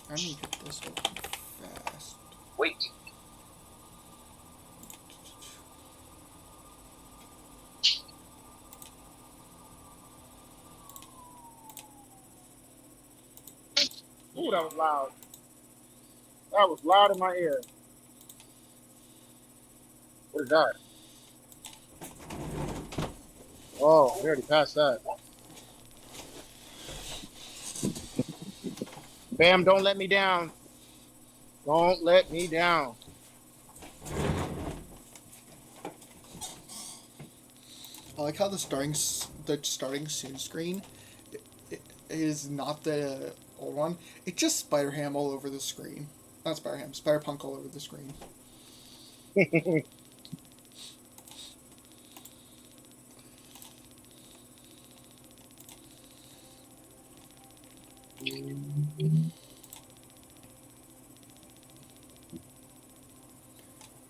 I need to get this open fast. Wait. Ooh, that was loud. That was loud in my ear. What is that? Oh, we already passed that. Bam, don't let me down. Don't let me down. I like how the starting soon screen is not the old one. It's just Spider Ham all over the screen. Not Spider Ham, Spider Punk all over the screen.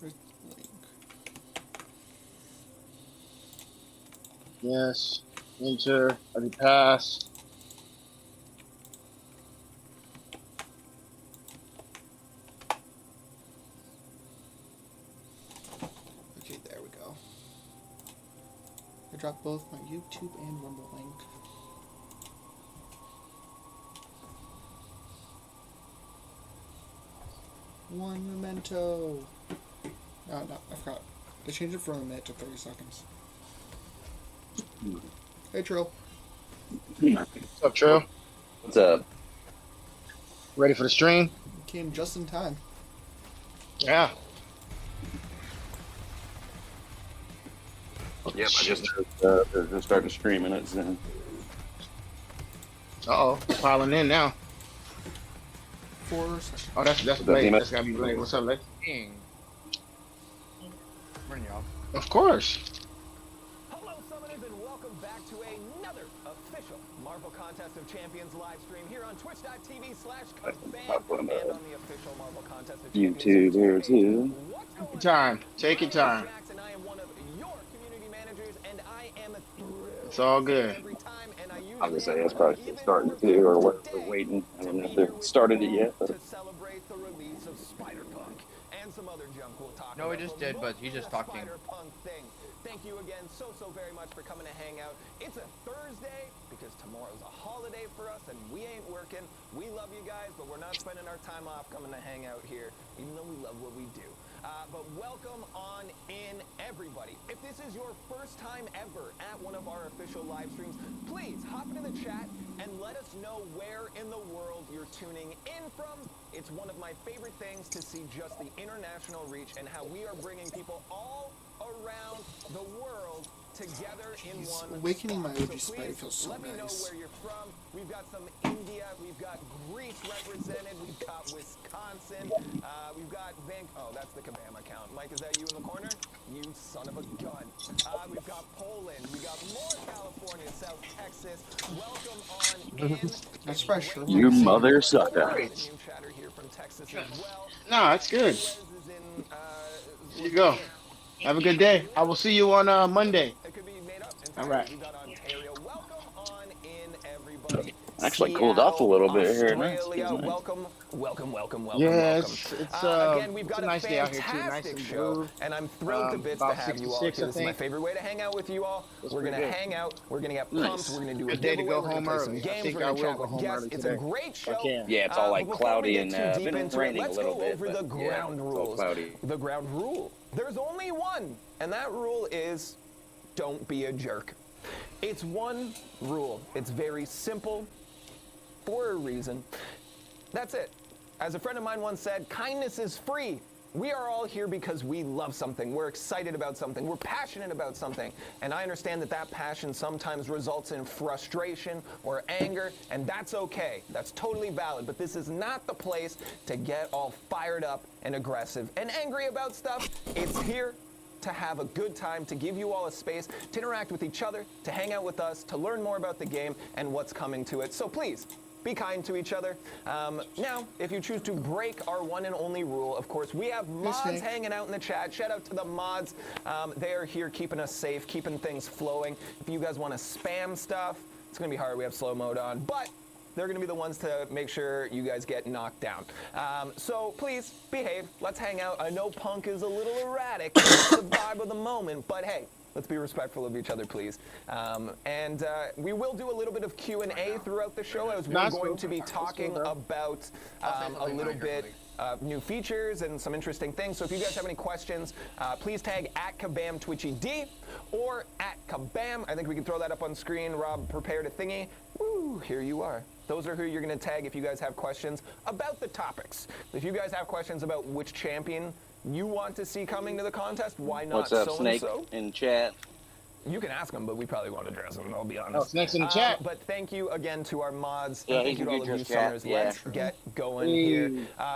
Where's the link? Yes. Enter. Already passed. Okay, there we go. I dropped both my YouTube and Rumble link. One memento. Oh, no, I forgot. They changed it from a minute to 30 seconds. Hey, Trill. What's up, Trill? What's up? Ready for the stream? You came just in time. Yeah. Yep, I just started streaming it. So. Uh-oh. Piling in now. 4 seconds. Oh, that's Blake. That's gotta be Blake. What's up, Blake? Dang. Morning, y'all. Of course. Hello, Summoners, and welcome back to another official Marvel Contest of Champions live stream here on twitch.tv/KutsFan and on the official Marvel Contest of Champions YouTube here too. Take your time. Take your time. And I am one of your community managers, and I am thrilled. It's all good. Every time, and I was gonna say it's probably still starting too, or we're waiting. I don't know if they've started it yet. But. To celebrate the release of Spider-Punk and some other junk we'll talk No, about. we just did, but he's just talking. Spider-Punk thing. Thank you again so very much for coming to hang out. It's a Thursday because tomorrow's a holiday for us and we ain't working. We love you guys, but we're not spending our time off coming to hang out here, even though we love what we do. But welcome on in, everybody. If this is your first time ever at one of our official live streams, please hop into the chat and let us know where in the world you're tuning in from. It's one of my favorite things to see just the international reach and how we are bringing people all around the world together in Jeez, one awakening my spot. OG So Spidey please, feels so let me know nice. where you're from. We've got some India, we've got Greece represented, we've got Wisconsin, we've got oh, that's the Kabam account. Mike, is that you in the corner? You son of a gun. We've got Poland, we got more California, South Texas. Welcome on in. That's right, sure. You mother sucker. New chatter here from Texas as well. No, it's good. Perez is in, Here you go. Have a good day. I will see you on Monday. It could be made up. All right. We got Ontario. Welcome on in, everybody. Actually cooled off a little bit here. Nice. Australia, Nice. welcome. Yeah, welcome. it's Again, we've got a nice day out here too. Nice fantastic and show, blue. and I'm thrilled to bits to About have you all. 66, Here. I This is my think. favorite way to hang out with you all. That's We're gonna pretty good. hang out. We're gonna get Nice. pumped. We're gonna do a Good day to giveaway. go We're gonna home play early. some I games. think We're I gonna will chat go with home guests. early It's today. a great If I show. can. Yeah, it's all like Before cloudy we get and too deep been into it, raining a let's little go bit. over But the ground yeah, rules. It's all cloudy. The ground rule. There's only one, and that rule is don't be a jerk. It's one rule. It's very simple for a reason. That's it. As a friend of mine once said, kindness is free. We are all here because we love something. We're excited about something. We're passionate about something. And I understand that that passion sometimes results in frustration or anger, and that's okay. That's totally valid. But this is not the place to get all fired up and aggressive and angry about stuff. It's here to have a good time, to give you all a space, to interact with each other, to hang out with us, to learn more about the game and what's coming to it. So please, be kind to each other. Now, if you choose to break our one and only rule, of course, we have mods hanging out in the chat. Shout out to the mods. They are here keeping us safe, keeping things flowing. If you guys want to spam stuff, it's going to be hard. We have slow mode on. But they're going to be the ones to make sure you guys get knocked down. So please behave. Let's hang out. I know Punk is a little erratic. It's the vibe of the moment, but hey, let's be respectful of each other, please. And we will do a little bit of Q&A throughout the show as we're going to be talking about a little bit new features and some interesting things. So if you guys have any questions, please tag at KabamTwitchyD or at Kabam. I think we can throw that up on screen. Rob prepared a thingy. Woo, here you are. Those are who you're going to tag if you guys have questions about the topics. If you guys have questions about which champion you want to see coming to the contest, why not What's up, so Snake and so? in chat? You can ask them, but we probably won't address them, I'll be honest. Oh, Snake's in the chat. But thank you again to our mods. Yeah, And thank he you to can all do of you just chat, summoners. yeah. Let's get going here.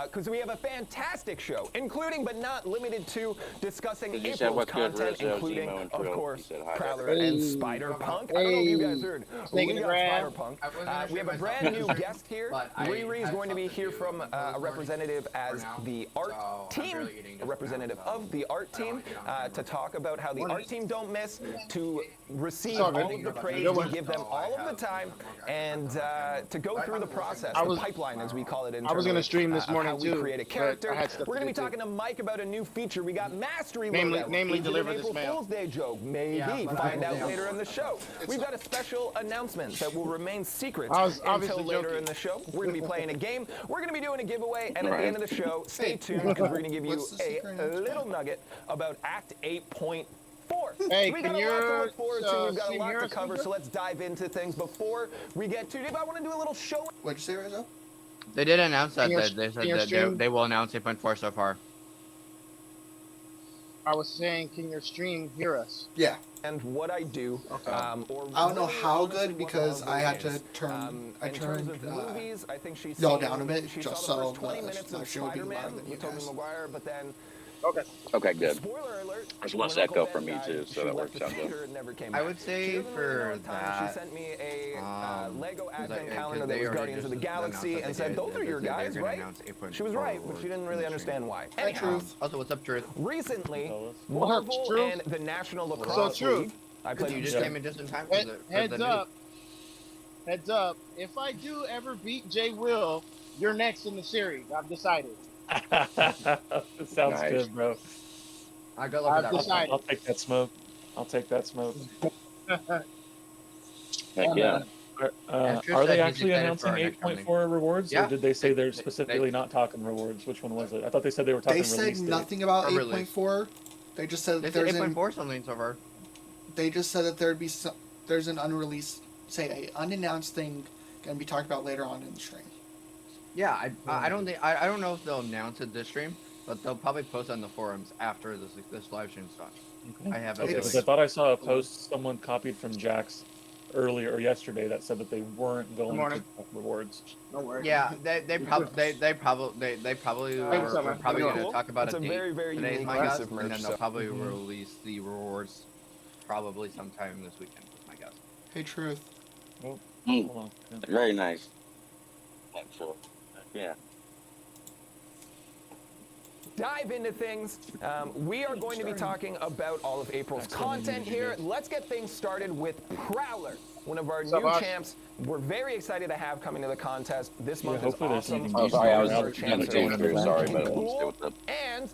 Because we have a fantastic show, including but not limited to discussing Did you say April's what's good, content, Rizzo, including, Zemo, and of Trill? course, He said hi to Prowler everybody. and Hey. Spider-Punk. I don't know if you guys heard. Snake in We the got grab. Spider-Punk. I wasn't gonna We have a shoot brand myself new this guest here. but I Riri is had going to be something here to from do a for representative as now. the art So, I'm team, barely eating a just representative now, so of the art I don't team, wanna get on to talk about how the Morning. art team don't miss, to receive It's all all good. of the praise, Good we one. give them all of the time, and to go through the process, the pipeline as we call it internally. I was gonna stream this morning how we too, create a but character. I had stuff We're to gonna be do too. talking to Mike about a new feature. We got Mastery Namely- loadout. namely Is it deliver an this April mail. Fool's Day joke. Maybe. Yeah, but Find I out will. later in the show. We've got a special announcement that will remain secret I was until obviously later joking. in the show. We're gonna be playing a game. We're gonna be doing a giveaway, and at the Right. end of the show, stay Hey, tuned because we're gonna give you what's the secret a announcement? little nugget about Act 8.4. Hey, we can got a you, lot to look forward to. We've got a see lot here to or cover, something? so let's dive into things before we get to. I want to do a little show. What'd you say, Rizzo? They did announce that. Can you- They said can you that stream? they will announce 8.4 so far. I was saying, can your stream hear us? Yeah. And what I do, or I don't know really how honestly good what because Marvel I had to is. turn. I in turned. terms of movies, I think she's no, seen- down a bit, She just saw the so first 20 the minutes of show would be louder Spider-Man than you with Tobey guys. Maguire, but then Okay. Okay, good. spoiler alert. There's less when Uncle echo Ben from me, died, too, so she that left works the out good. theater and never came I back. would She say doesn't really know for the time. that, She sent me a Lego advent yeah, calendar 'cause that they was already Guardians of the just announced Galaxy that and they said, did- those are that your they were guys, gonna right? announce 8.4 She was right, but she didn't really in the stream. understand why. Hey, Anyhow, Truth. Also, what's up, Truth? recently, Well, Marvel true. and the National Lacrosse true. League. I played You just Yeah. came in just in time for the, for Heads the news. up. Heads up. If I do ever beat Jay Will, you're next in the series. I've decided. It sounds Nice. good, bro. I go look I've at that. decided. I'll take that smoke. I'll take that smoke. Heck yeah. Astro Are said they he's actually excited announcing for our next 8.4 rewards, Yeah. or did they say they're They- specifically not talking rewards? Which one was it? I thought they said they were talking They said release date. nothing about Or release. 8.4. They just said They said there's 8.4 something so far. They just said that there'd be some, there's an unreleased, say, a unannounced thing gonna be talked about later on in the stream. Yeah, I don't think I don't know if they'll announce it this stream, but they'll probably post on the forums after this live stream's done. I have Okay, it. because I thought I saw a post someone copied from Jax earlier or yesterday that said that they weren't going to morning. talk rewards. Don't worry. Yeah, they probably Thanks so were much. probably Cool. gonna talk about It's a a date very, very today, unique my piece guess, of and merch, then so- they'll probably Mhm. release the rewards probably sometime this weekend. Is my guess. Hey, Truth. Mm, Hold on. Yeah. very nice. Actually. Yeah. Dive into things. We are going to be talking about all of April's Excellent. content here. Let's get things started with Prowler, one of our What's up, new boss? champs. We're very excited to have coming to the contest. This month is hopefully there's awesome. something Oh, sorry, I was Our in champs the are team going too. to Sorry, be but I cool. won't stay with them. And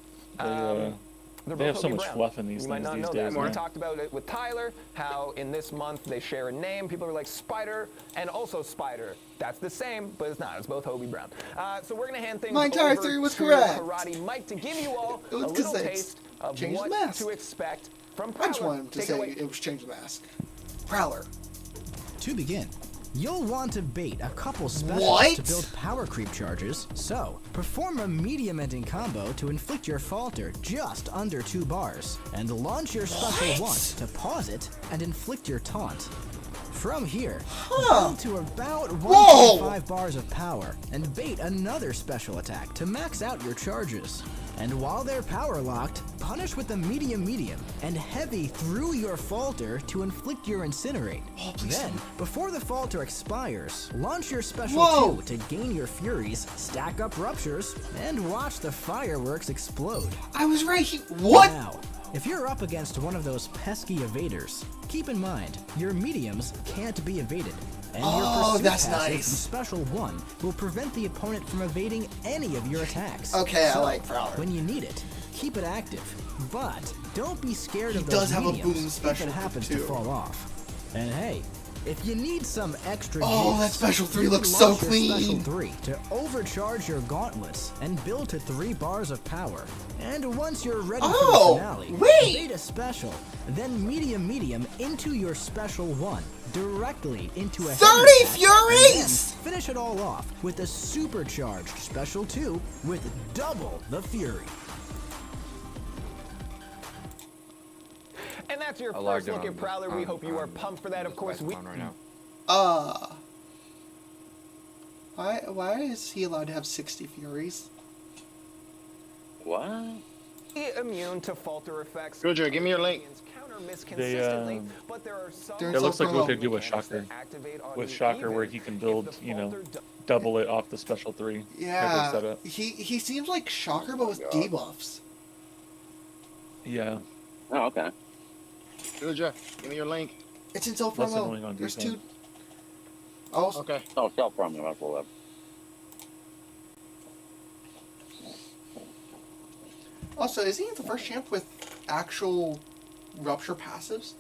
They, they're have both so Hobie much Brown. fluff in these You might things not these know days, that. We man. talked about it with Tyler, how in this month they share a name. People are like Spider and also Spider. That's the same, but it's not. It's both Hobie Brown. So we're going to hand things My entire over theory was to correct. Karate Mike to give you all It a was little 'cause they taste of changed the what mask. to expect from I Prowler. just wanted to Take it say away. it was change the mask. Prowler. To begin, you'll want to bait a couple specials What? to build power creep charges. So, perform a medium ending combo to inflict your falter just under 2 bars, and launch your special once to pause it and inflict your taunt. From here, build to about Whoa! 1.5 bars of power and bait another special attack to max out your charges. And while they're power locked, punish with the medium and heavy through your falter to inflict your incinerate. Then, before the falter expires, launch your special Whoa! 2 to gain your furies, stack up ruptures, and watch the fireworks explode. I was right. What? Now, If you're up against one of those pesky evaders, keep in mind, your mediums can't be evaded. And your Oh, pursuit that's passive nice. from Special 1 will prevent the opponent from evading any of your attacks. Okay, I So, like Prowler. when you need it, keep it active. But don't be scared He of those does have a mediums boom special if it happens too. to fall off. And hey, if you need some extra Oh, juice, that Special 3 you looks can so launch your clean. Special 3 to overcharge your gauntlets and build to 3 bars of power. And once you're ready for Oh, the finale, wait! evade a special, then medium into your Special 1, directly into a 30 heavy attack, Furies! and then finish it all off with a supercharged Special 2 with double the Fury. And that's your I logged first in look on at this- Prowler. We on- hope you are on pumped for that. Of this course, we. phone right now. Why is he allowed to have 60 Furies? What? Immune to falter effects. Goodra, give me your link. Counter miss consistently, but there are some They're It looks like what they promo. do with Shocker. activate on With you Shocker, where even he can if build, the you know, falter do- double it off the special 3. type of Yeah, setup. he seems like Shocker, but with God. debuffs. Yeah. Oh, okay. Goodra, give me your link. It's until Less promo. annoying on There's defense. 2. Oh, Okay. Oh, self from him. That's all. also, isn't he the first champ with actual Rupture passives?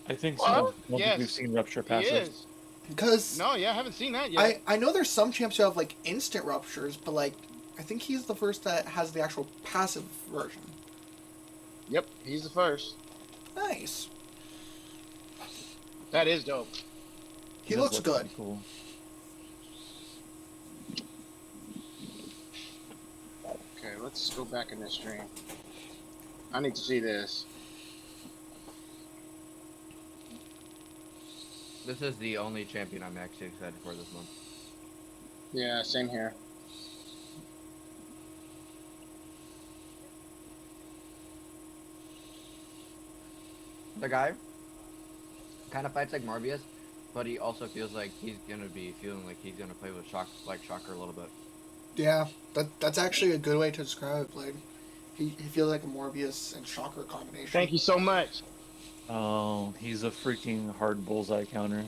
I think What? so. I don't Yes. think we've seen Rupture He passive. is. Because No, yeah, I haven't seen that yet. I know there's some champs who have like instant ruptures, but like I think he's the first that has the actual passive version. Yep, he's the first. Nice. That is dope. He does looks look good. pretty Cool. Okay, let's go back in this stream. I need to see this. This is the only champion I'm actually excited for this month. Yeah, same here. The guy kind of fights like Morbius, but he also feels like he's gonna be feeling like he's gonna play with Shocker a little bit. Yeah, that's actually a good way to describe it, Blade. He feels like a Morbius and Shocker combination. Thank you so much. Oh, he's a freaking hard bullseye counter.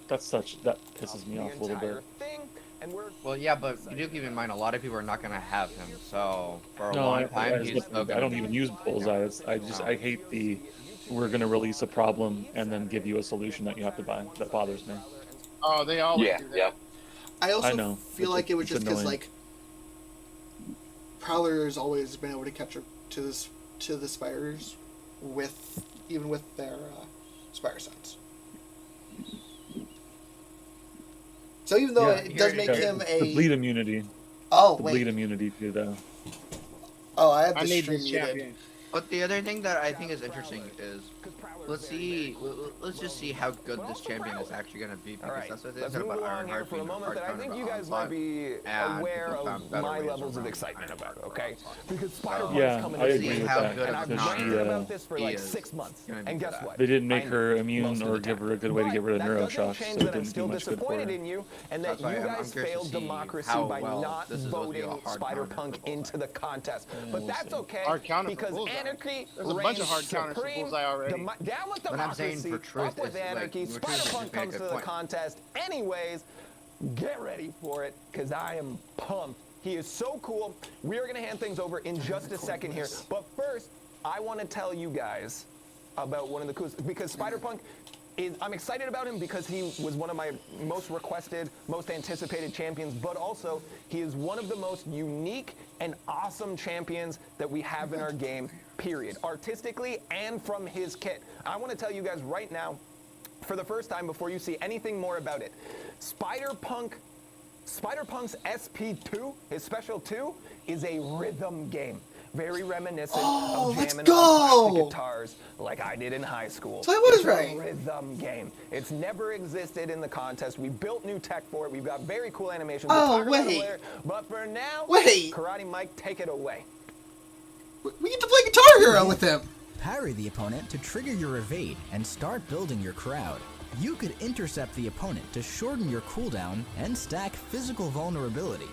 That pisses me the off a little entire bit. thing, and we're Well, yeah, but you do keep in mind a lot of people are not gonna have him, so for a No, long I time he's still gonna don't be- even use bullseye. I hate the we're gonna release a problem and then give you a solution that you have to buy. That bothers me. Oh, they always Yeah, do that. yeah. I also I know. feel like it was It's just because annoying. like Prowler has always been able to catch up to the spiders with even with their spider sense. So even though Yeah, it does make him the a bleed immunity. oh The wait bleed immunity too, though. oh I have I the need stream this muted. champion. But the other thing that I think is interesting is let's just see how good this champion is actually gonna be, because all right. that's what they Let's said move about along here Ironheart for a being a moment hard that I counter think to you guys onslaught. might be and aware people of found better my ways levels of around excitement fighting about. back Okay, onslaught. because Spider-Punk's Yeah, coming I in agree season with how that. good and of I've a been Because talking she, about this for he like is 6 months, gonna be and good guess at. what? They didn't make I her know immune most of or the give time. her a good way to get rid of But that doesn't Neuroshock, change so it that I'm didn't do still much good for disappointed her. in you, and that That's why you I'm guys curious to failed see democracy how by well not this is supposed to be a voting hard counter for Spider-Punk Bullseye. into the contest. But we'll that's see. okay, Hard counter for because Bullseye. anarchy There's a bunch of reigns hard counters for supreme. Bullseye already. Down with But I'm saying democracy, for Truth, up with it's like- anarchy. for Truth, it's Spider-Punk just a comes to good the point. contest anyways. Get ready for it, because I am pumped. He is so cool. We are going to hand things over in just a second here. But first, I want to tell you guys about one of the coolest, because Spider-Punk is, I'm excited about him because he was one of my most requested, most anticipated champions, but also he is one of the most unique and awesome champions that we have in our game, period. Artistically and from his kit. I want to tell you guys right now, for the first time before you see anything more about it, Spider-Punk's SP2, his special 2, is a rhythm game. Very reminiscent of let's jamming go! on plastic guitars like I did in high school. So I was It's right. a rhythm game. It's never existed in the contest. We built new tech for it. We've got very cool animations. We'll Oh, talk about it wait. later. But for now, Wait. Karate Mike, take it away. We get to play Guitar Hero with him. Parry the opponent to trigger your evade and start building your crowd. You could intercept the opponent to shorten your cooldown and stack physical vulnerability.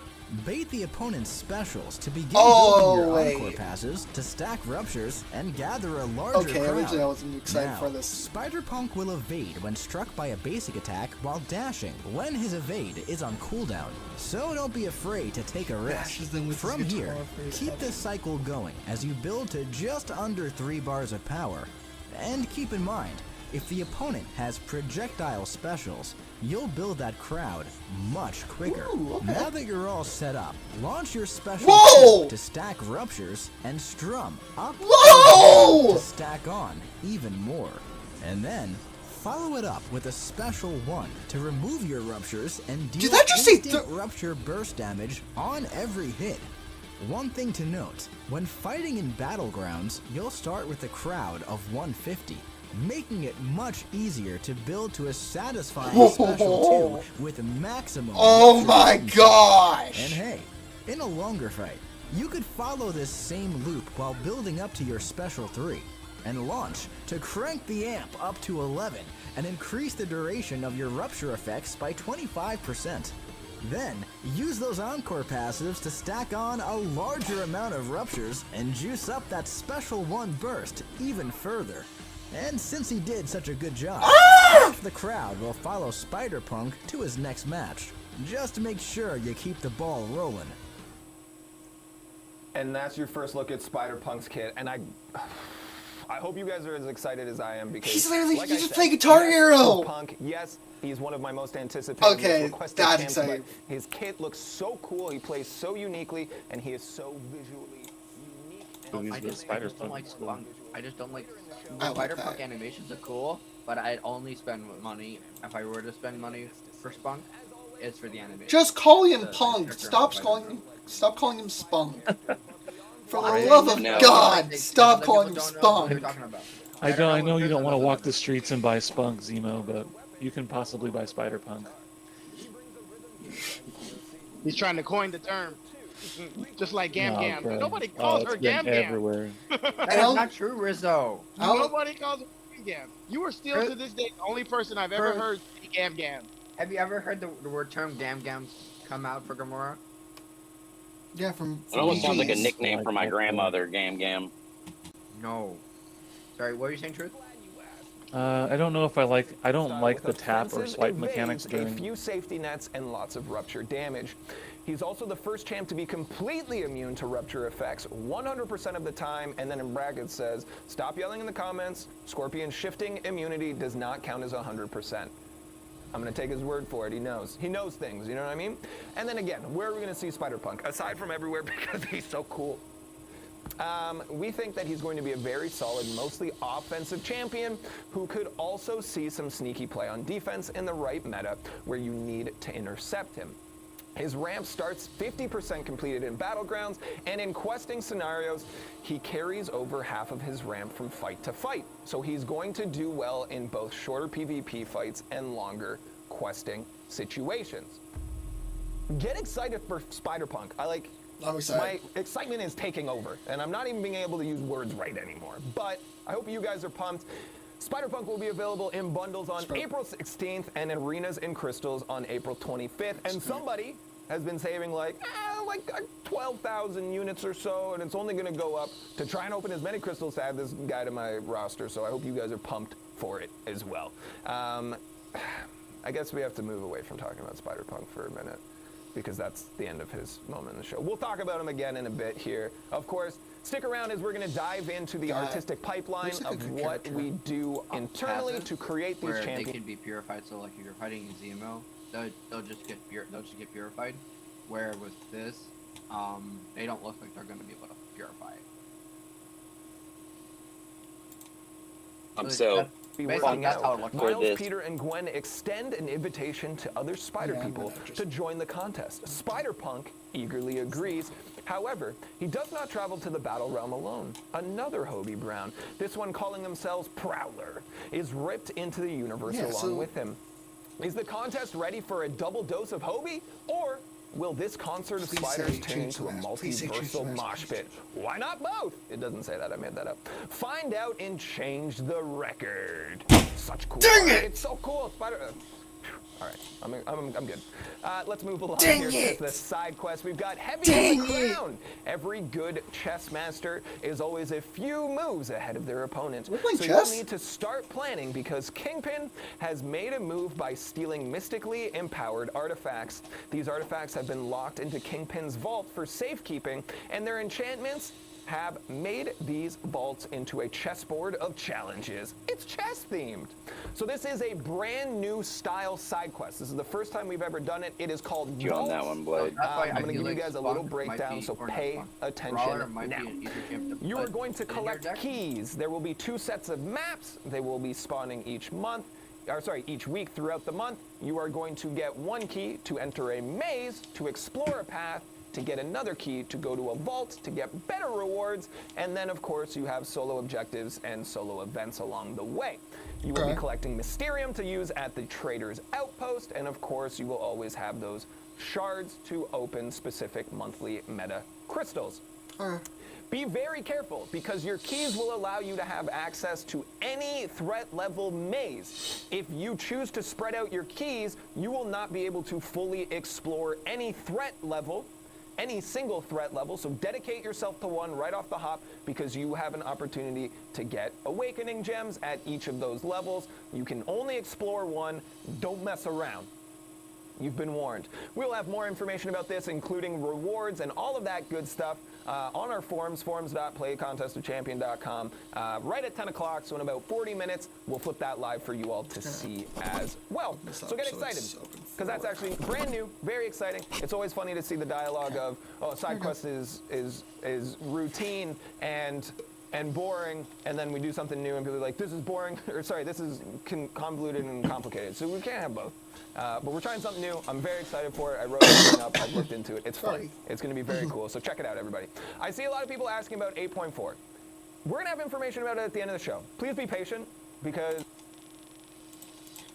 Bait the opponent's specials to begin Oh, building your wait. encore passes to stack ruptures and gather a larger Okay, crowd. originally I wasn't excited Now, for this. Spider-Punk will evade when struck by a basic attack while dashing when his evade is on cooldown. So don't be afraid to take a risk. Bashes them with his From guitar here, for his keep head. this cycle going as you build to just under 3 bars of power. And keep in mind, if the opponent has projectile specials, you'll build that crowd much quicker. Ooh, okay. Now that you're all set up, launch your special Whoa! two to stack ruptures and strum up Whoa! to stack on even more. And then follow it up with a special one to remove your ruptures and deal Did that just say instant rupture burst damage on every hit. One thing to note, when fighting in battlegrounds, you'll start with a crowd of 150, making it much easier to build to a satisfying special 2 with maximum Oh rupture my damage. gosh! And hey, in a longer fight, you could follow this same loop while building up to your special 3, and launch to crank the amp up to 11 and increase the duration of your rupture effects by 25%. Then, use those encore passives to stack on a larger amount of ruptures and juice up that special 1 burst even further. And since he did such a good job, half the crowd will follow Spider-Punk to his next match. Just make sure you keep the ball rolling. And that's your first look at Spider-Punk's kit, and I hope you guys are as excited as I am because He's literally- like he I just said, played Guitar yes, Hero! he's Punk, yes, he's one of my most anticipated Okay, most requested that's champs, but exciting. his kit looks so cool, he plays so uniquely, and he is so visually unique. So And he's I the just spider don't like punk. Spunk. I just don't like I like Spider-Punk that. animations are cool, but I'd only spend money if I were to spend money for Spunk. It's for the animation. Just call him The Punk. character Stop on calling him Spunk. For the Right. love of No. God, stop Other calling him people don't know what they're Spunk. talking about. I know you don't want to walk the this. streets and buy Spunk, Zemo, but you can possibly buy Spider Punk. He's trying to coin the term, just like Gam No, Gam. bro. Nobody calls it's her been Gam Gam. everywhere. That is not true, Rizzo. I'll- Nobody calls her Gam Gam. You are still to this day the only person I've ever heard say Gam Gam. Have you ever heard the word term Gam Gam come out for Gamora? Yeah, from It almost sounds like a BGs. nickname for my grandmother, Gam Gam. No. Sorry, what were you saying, Truth? I don't know if I don't style like with the tap or offensive swipe evades, mechanics a during. few safety nets and lots of rupture damage. He's also the first champ to be completely immune to rupture effects 100% of the time, and then in brackets says, stop yelling in the comments, Scorpion shifting immunity does not count as 100%. I'm gonna take his word for it, he knows. He knows things, you know what I mean? And then again, where are we gonna see Spider-Punk? Aside from everywhere because he's so cool. We think that he's going to be a very solid, mostly offensive champion who could also see some sneaky play on defense in the right meta where you need to intercept him. His ramp starts 50% completed in battlegrounds, and in questing scenarios, he carries over half of his ramp from fight to fight. So he's going to do well in both shorter PvP fights and longer questing situations. Get excited for Spider-Punk. I'm excited. My excitement is taking over, and I'm not even being able to use words right anymore. But I hope you guys are pumped. Spider-Punk will be available in bundles on April 16th and in arenas and crystals on April 25th. And somebody has been saving like 12,000 units or so, and it's only going to go up to try and open as many crystals to add this guy to my roster. So I hope you guys are pumped for it as well. I guess we have to move away from talking about Spider-Punk for a minute, because that's the end of his moment in the show. We'll talk about him again in a bit here. Of course, stick around as we're going to dive into the artistic pipeline looks like a of good what character. we do internally Passive, to create these where they champions. can be purified. So like if you're fighting in Zemo, they'll just get purified. Where with this, they don't look like they're going to be able to purify it. So Be Basically, working that's out. how it looks. For Miles, this. Peter, and Gwen extend an invitation to other spider Yeah, I'm people gonna just- to join the contest. Spider-Punk eagerly agrees. However, he does not travel to the battle realm alone. Another Hobie Brown, this one calling themselves Prowler, is ripped into the universe Yeah, along so- with him. Is the contest ready for a double dose of Hobie, or will this concert of Please spiders say turn change into a the last. Please say change the multiversal last. mosh pit? Why not both? It doesn't say that, I made that up. Find out and change the record. Such cool Dang art. it! It's so cool. All right, I'm good. Let's move along Dang here it! to the side quest. We've got Heavy Dang on the it! Crown. Every good chess master is always a few moves ahead of their opponent. We're playing so chess? you'll need to start planning because Kingpin has made a move by stealing mystically empowered artifacts. These artifacts have been locked into Kingpin's vault for safekeeping, and their enchantments have made these vaults into a chessboard of challenges. It's chess themed. So this is a brand new style side quest. This is the first time we've ever done it. It is called You on that Vaults. one, Blade. That's why I I'm going to feel give you like guys a Spunk little might breakdown, be- so or not pay Spunk. attention Brawler might now. be an easier champ to You are put going to in your collect deck. keys. There will be 2 sets of maps. They will be spawning each week throughout the month. You are going to get 1 key to enter a maze, to explore a path, to get another key to go to a vault, to get better rewards, and then of course you have solo objectives and solo events along the way. You will be Okay. collecting Mysterium to use at the Trader's Outpost, and of course you will always have those shards to open specific monthly meta crystals. Alright. Be very careful because your keys will allow you to have access to any threat level maze. If you choose to spread out your keys, you will not be able to fully explore any threat level, any single threat level. So dedicate yourself to one right off the hop because you have an opportunity to get awakening gems at each of those levels. You can only explore one. Don't mess around. You've been warned. We'll have more information about this, including rewards and all of that good stuff, on our forums, forums.playcontestofchampion.com, right at 10 o'clock. So in about 40 minutes, we'll flip that live for you all to see as well. So get excited, because that's actually brand new, very exciting. It's always funny to see the dialogue of, oh, side quest is routine and boring, and then we do something new and people are like, this is boring, or sorry, this is convoluted and complicated. So we can't have both. But we're trying something new. I'm very excited for it. I wrote everything up. I've looked into it. It's fun. Sorry. It's going to be very cool. So check it out, everybody. I see a lot of people asking about 8.4. We're going to have information about it at the end of the show. Please be patient because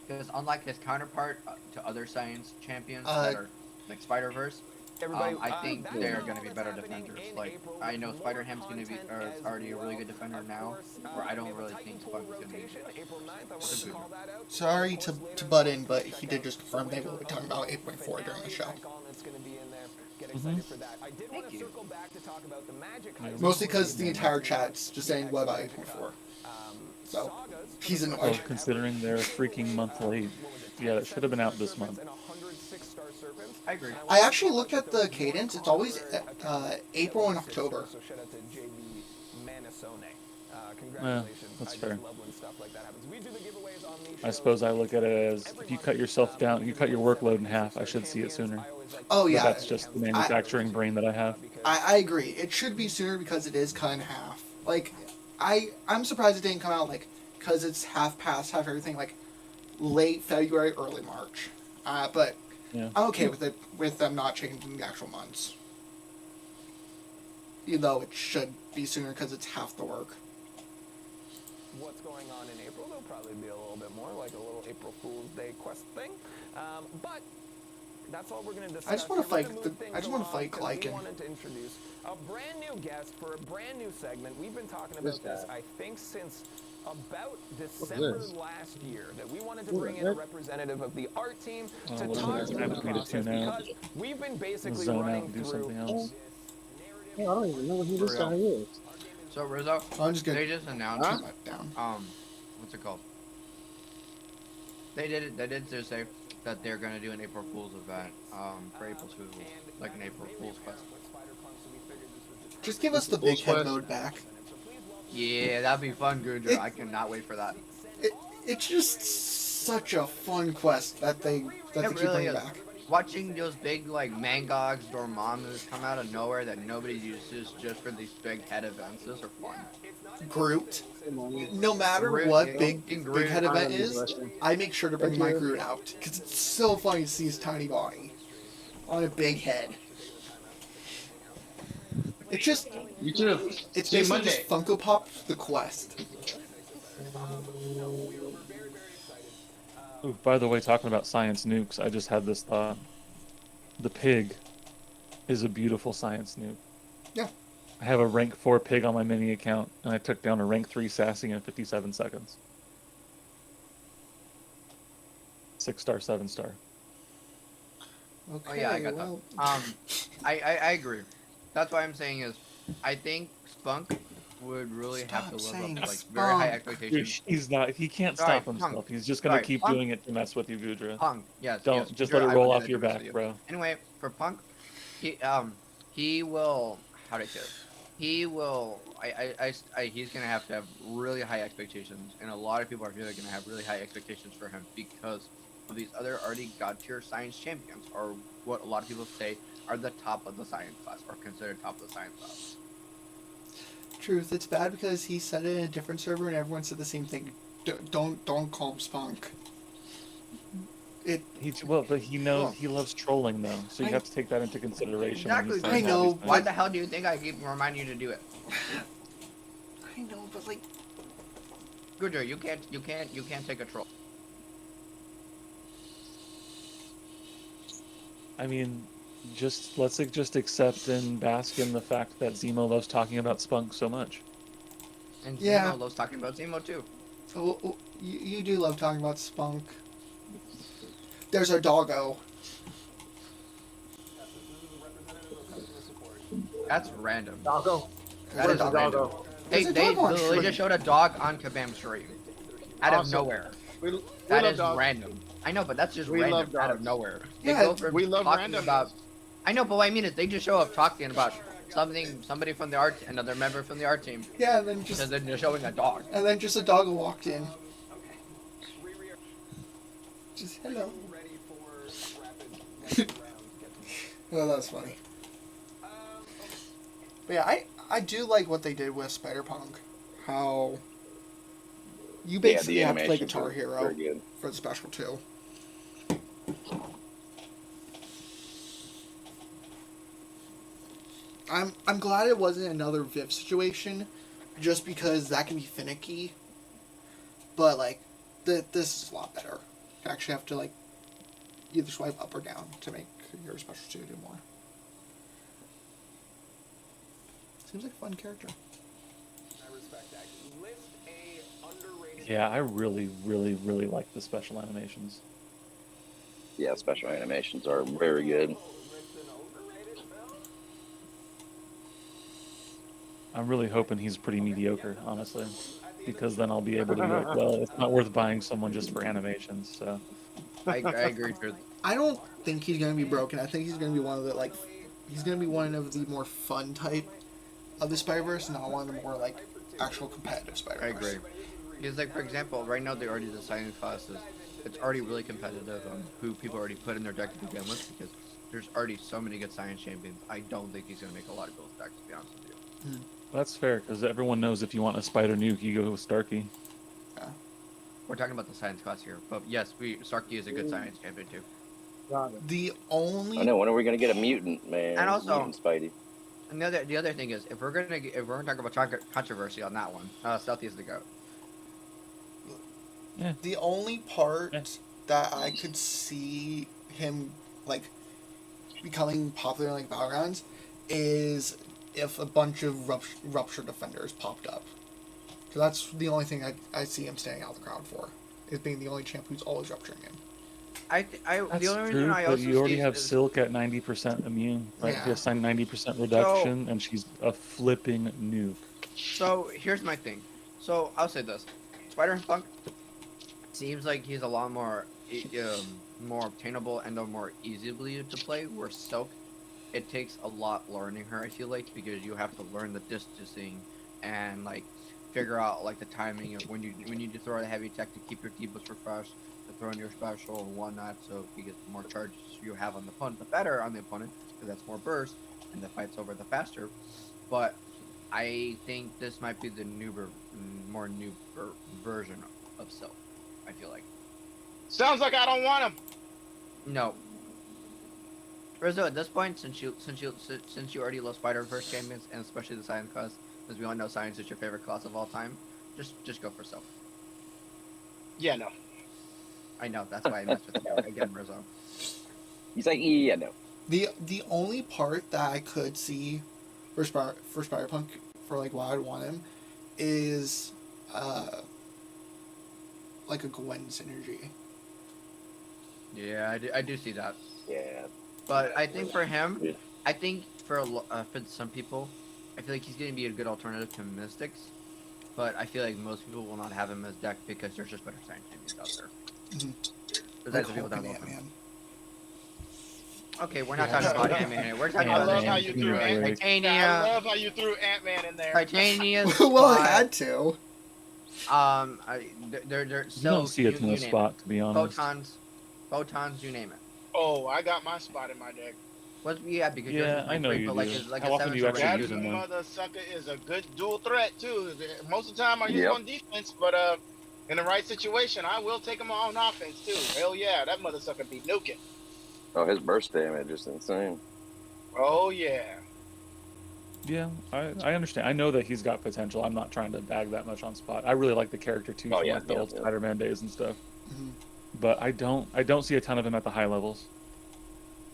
Because unlike his counterpart to other science champions that are like Spider-Verse, everybody. I think that they're is going to be better happening defenders. in Like, April, I know with Spider-Ham's going to be, content or is as already a really well. good defender Of now, course, where I don't we have a really Titan think Tour Spunk is going to be rotation, April 9th. I wanted to super call that out. Sorry to butt in, but he did just confirm they will be talking about 8.4 during the show. It's going to be in there. Get excited for that. I did want Thank to you. circle back to talk about the Magic Heist. Mostly because the entire chat's just saying, what about 8.4? So, he's Well, annoyed. considering they're a freaking month late. Yeah, it should have been out this month. I agree. I actually looked at the cadence. It's always April and October. So shout out to JB Manasone. Congratulations. That's I just fair. love when stuff like that happens. We do the giveaways on these I shows. suppose I look at it as if you cut yourself down, you cut your workload in half, I should see it sooner. Oh, But yeah. that's just the manufacturing brain that I have. I agree. It should be sooner because it is cut in half. Like, I'm surprised it didn't come out, like, because it's half past, half everything, like, late February, early March. But Yeah. I'm okay with it, with them not changing the actual months. Even though it should be sooner because it's half the work. What's going on in April? There'll probably be a little bit more, like a little April Fool's Day quest thing. But that's all we're going to discuss. I just wanna We're gonna fight move the- things I just wanna along fight 'cause we Glycan. wanted to introduce a brand new guest for a brand new segment. We've been talking about this, I think, since about December last year, that we wanted to bring in a representative of the art team Well, to listen, talk it's about time the for me to process tune out. because we've been basically Zone out running and do through something else. Yeah, I don't even know who this For real. guy is. So Rizzo, I'm just they gonna just announced, turn that down. what's it called? They did just say that they're going to do an April Fool's event, for April Fool's, like an April Fool's Fest. Just give us the big head Quest. mode back. Yeah, that'd be fun, Gudra. I cannot wait for that. It's just such a fun quest that they It keep really bringing is. back. Watching those big like Mangogs, Dormammus come out of nowhere that nobody uses just for these big head events. Those are fun. Groot. Come on. No matter Groot, what yeah, big fucking big Groot. head event I is, love these I make sure to bring Thank my you. Groot out because it's so funny to see his tiny body on a big head. It's just, You too. it's See you basically Monday. just Funko Pop the quest. Ooh, by the way, talking about science nukes, I just had this thought. The pig is a beautiful science nuke. Yeah. I have a rank 4 pig on my mini account, and I took down a rank 3 sassy in 57 seconds. 6-star, 7-star. Okay, Oh yeah, I got well, that. I agree. That's why I'm saying is, I think Spunk would really have to Stop live saying up to like very high Spunk. expectations. He's not. He can't Sorry, stop Punk. himself. He's just gonna Sorry, keep Punk. doing it to mess with you, Vudra. Punk. Yes. Don't Yes. just Sure, let it I would roll do off that your to mess back, with you. bro. Anyway, for Punk, he will. How do I say this? He will. He's gonna have to have really high expectations, and a lot of people are really gonna have really high expectations for him because of these other already god tier science champions, or what a lot of people say are the top of the science class, or considered top of the science class. Truth, it's bad because he said it in a different server and everyone said the same thing. Don't call him Spunk. But he knows Cool. he loves trolling though, so you I- have to take that into consideration. when he's Exactly. saying I all know, these things. Why the hell do you think I keep reminding you to do it? I know, but like, Goodrow, you can't take a troll. I mean, let's just accept and bask in the fact that Zemo loves talking about Spunk so much. And Yeah. Zemo loves talking about Zemo too. you do love talking about Spunk. There's our doggo. That's random. Doggo. That Where's is the random. doggo? They There's a dog on literally stream. just showed a dog on Kabam stream. Out of Awesome. nowhere. We That love is dogs. random. I know, but that's just We love random out of dogs. nowhere. They Yeah, go from we love talking randomness. about. I know, but what I mean is they just show up talking about somebody from the art, another member from the art team, Yeah, and then because they're showing a dog. just a doggo walked in. Just hello. Oh, that's funny. But yeah, I do like what they did with Spider-Punk. How you basically have to play animations Guitar are Hero very good. for the special too. I'm glad it wasn't another Viv situation, just because that can be finicky. But like, this is a lot better. You actually have to like either swipe up or down to make your special two do more. Seems like a fun character. I respect that. List a underrated. Yeah, I really, really, really like the special animations. Yeah, special animations are very good. I'm really hoping he's pretty mediocre, honestly, because then I'll be able to be like, well, it's not worth buying someone just for animations. So I agree. I don't think he's gonna be broken. I think he's gonna be one of the like, he's gonna be one of the more fun type of the Spider-Verse, not one of the more like actual competitive Spider-Verse. I agree. Because like for example, right now they're already deciding classes. It's already really competitive on who people already put in their deck to begin with, because there's already so many good science champions. I don't think he's gonna make a lot of people's decks, to be honest with you. that's fair, because everyone knows if you want a Spider Nuke, you go with Starkey. We're talking about the science class here, but yes, Starkey is a good science champion too. Doggo. The only I know. When are we gonna get a mutant, man? And also- Mutant Spidey. And the other thing is, if we're gonna talk about controversy on that one, Stealthy is the goat. The only part Yeah. that I could see him like becoming popular in like Battlegrounds is if a bunch of rupture defenders popped up. So that's the only thing I see him standing out of the crowd for, is being the only champ who's always rupturing him. That's The only true, reason I but also you already see have is- Silk at 90% immune, right? Yeah. He has 90% reduction, and she's a flipping nuke. So here's my thing. So I'll say this: Spider-Punk seems like he's a lot more more obtainable and more easily to play. Where Silk, it takes a lot learning her. I feel like, because you have to learn the distancing and like figure out like the timing of when you need to throw a heavy attack to keep your debuffs refreshed, to throw in your special and whatnot. So because the more charges you have on the opponent, the better on the opponent, because that's more burst and the fight's over the faster. But I think this might be the more new version of Silk. I feel like. Sounds like I don't want him. No. Rizzo, at this point, since you already love Spider-Verse champions, and especially the Science class, because we all know Science is your favorite class of all time, just go for Silk. Yeah, no. I know, that's why I messed with you again, Rizzo. He's like, yeah, no. The only part that I could see for Spider-Punk, for like why I'd want him, is like a Gwen synergy. Yeah, I do see that. Yeah. But I think for him, Yeah. I think for for some people, I feel like he's going to be a good alternative to Mystics. But I feel like most people will not have him as deck because there's just better sign enemies out there. Mhm. Besides the people that Hulk love and him. Ant-Man. Okay, we're not Yeah. talking about Ant-Man here. We're talking I about love how Ant-Man. you threw Yeah, Ant- right. Titania. I love how you threw Ant-Man in there. Titania. Well, I Spot, had to. they're You so don't see a you ton of name spot, to be it. honest. Photons, you name it. Oh, I got my spot in my deck. What's yeah because Yeah, yours is I rank know three, you but like do. it's like How a often do you 7 actually That use him, though? motherfucker is a good dual threat too. Most of the time I use Yep. him on defense, but in the right situation, I will take him on offense too. Hell yeah, that motherfucker be nuking. Oh, his burst damage is insane. Oh yeah. Yeah, I understand. I know that he's got potential. I'm not trying to bag that much on spot. I really like the character too Oh, from yeah, like the yeah, old yeah. Spider-Man days and stuff. Mhm. But I don't see a ton of him at the high levels.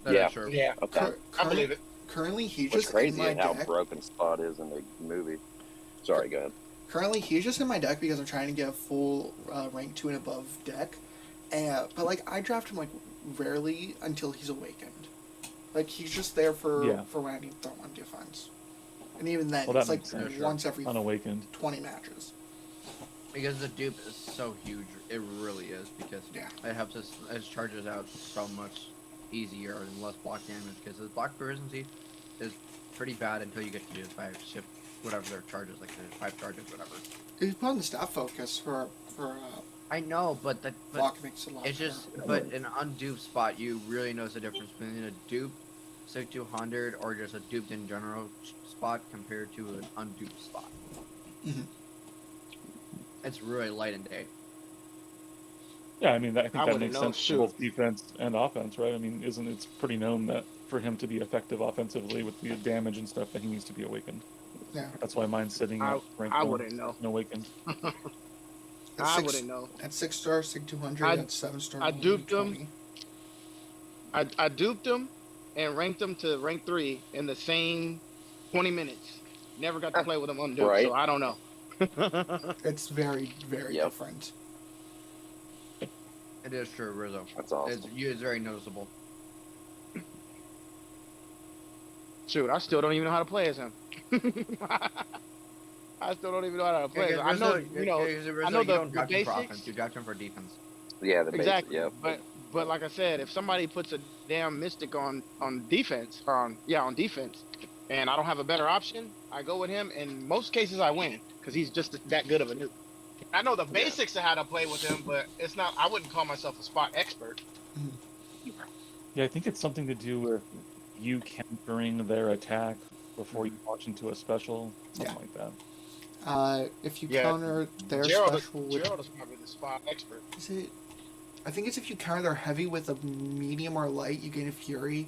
That Yeah. is true. Yeah. Okay. I believe it. Currently, he's What's just crazy in my is how deck. broken Spot is in the movie. Sorry, go ahead. Currently, he's just in my deck because I'm trying to get a full rank 2 and above deck. But like, I draft him like rarely until he's awakened. Like he's just there for Yeah. when I need throw on defense. And even then, Well, that it's like makes sense. once every Unawakened. 20 matches. Because the dupe is so huge, it really is because Yeah. it helps us it charges out so much easier and less block damage because the block proficiency is pretty bad until you get to the 5 shift whatever their charges like the 5 charges whatever. He's put on the staff focus for I know, but block makes it a lot it's just better. but in an undupe spot you really notice the difference between a dupe 6200 or just a duped in general spot compared to an unduped spot. Mhm. It's really light and day. Yeah, I mean, I think I that wouldn't makes know, sense shoot. for both defense and offense, right? I mean, isn't it's pretty known that for him to be effective offensively with the damage and stuff, that he needs to be awakened. Yeah. That's why mine's sitting at rank I 1, wouldn't know. Awakened. At I 6 wouldn't know. At 6-star, Sig 200. I- At 7-star, I duped him. 20. I duped him and ranked him to rank 3 in the same 20 minutes. Never got to play with him on Duke, Right. so I don't know. It's very, very Yep. different. It is true, Rizzo. That's awesome. It's very noticeable. Shoot, I still don't even know how to play as him. I still don't even know how to play. I know, you know, I know you the don't draft him for basics. offense. You draft him for defense. Yeah, the basic, Exactly. yeah. But like I said, if somebody puts a damn mystic on defense or on defense, and I don't have a better option, I go with him. In most cases, I win because he's just that good of a nuke. I know the basics of how to play with him, but it's not. I wouldn't call myself a spot expert. Yeah, I think it's something to do with you countering their attack before you launch into a special, something Yeah. like that. If you Yeah. counter their Gerald, special with Gerald is probably the spot expert. is it? I think it's if you counter their heavy with a medium or light, you gain a fury.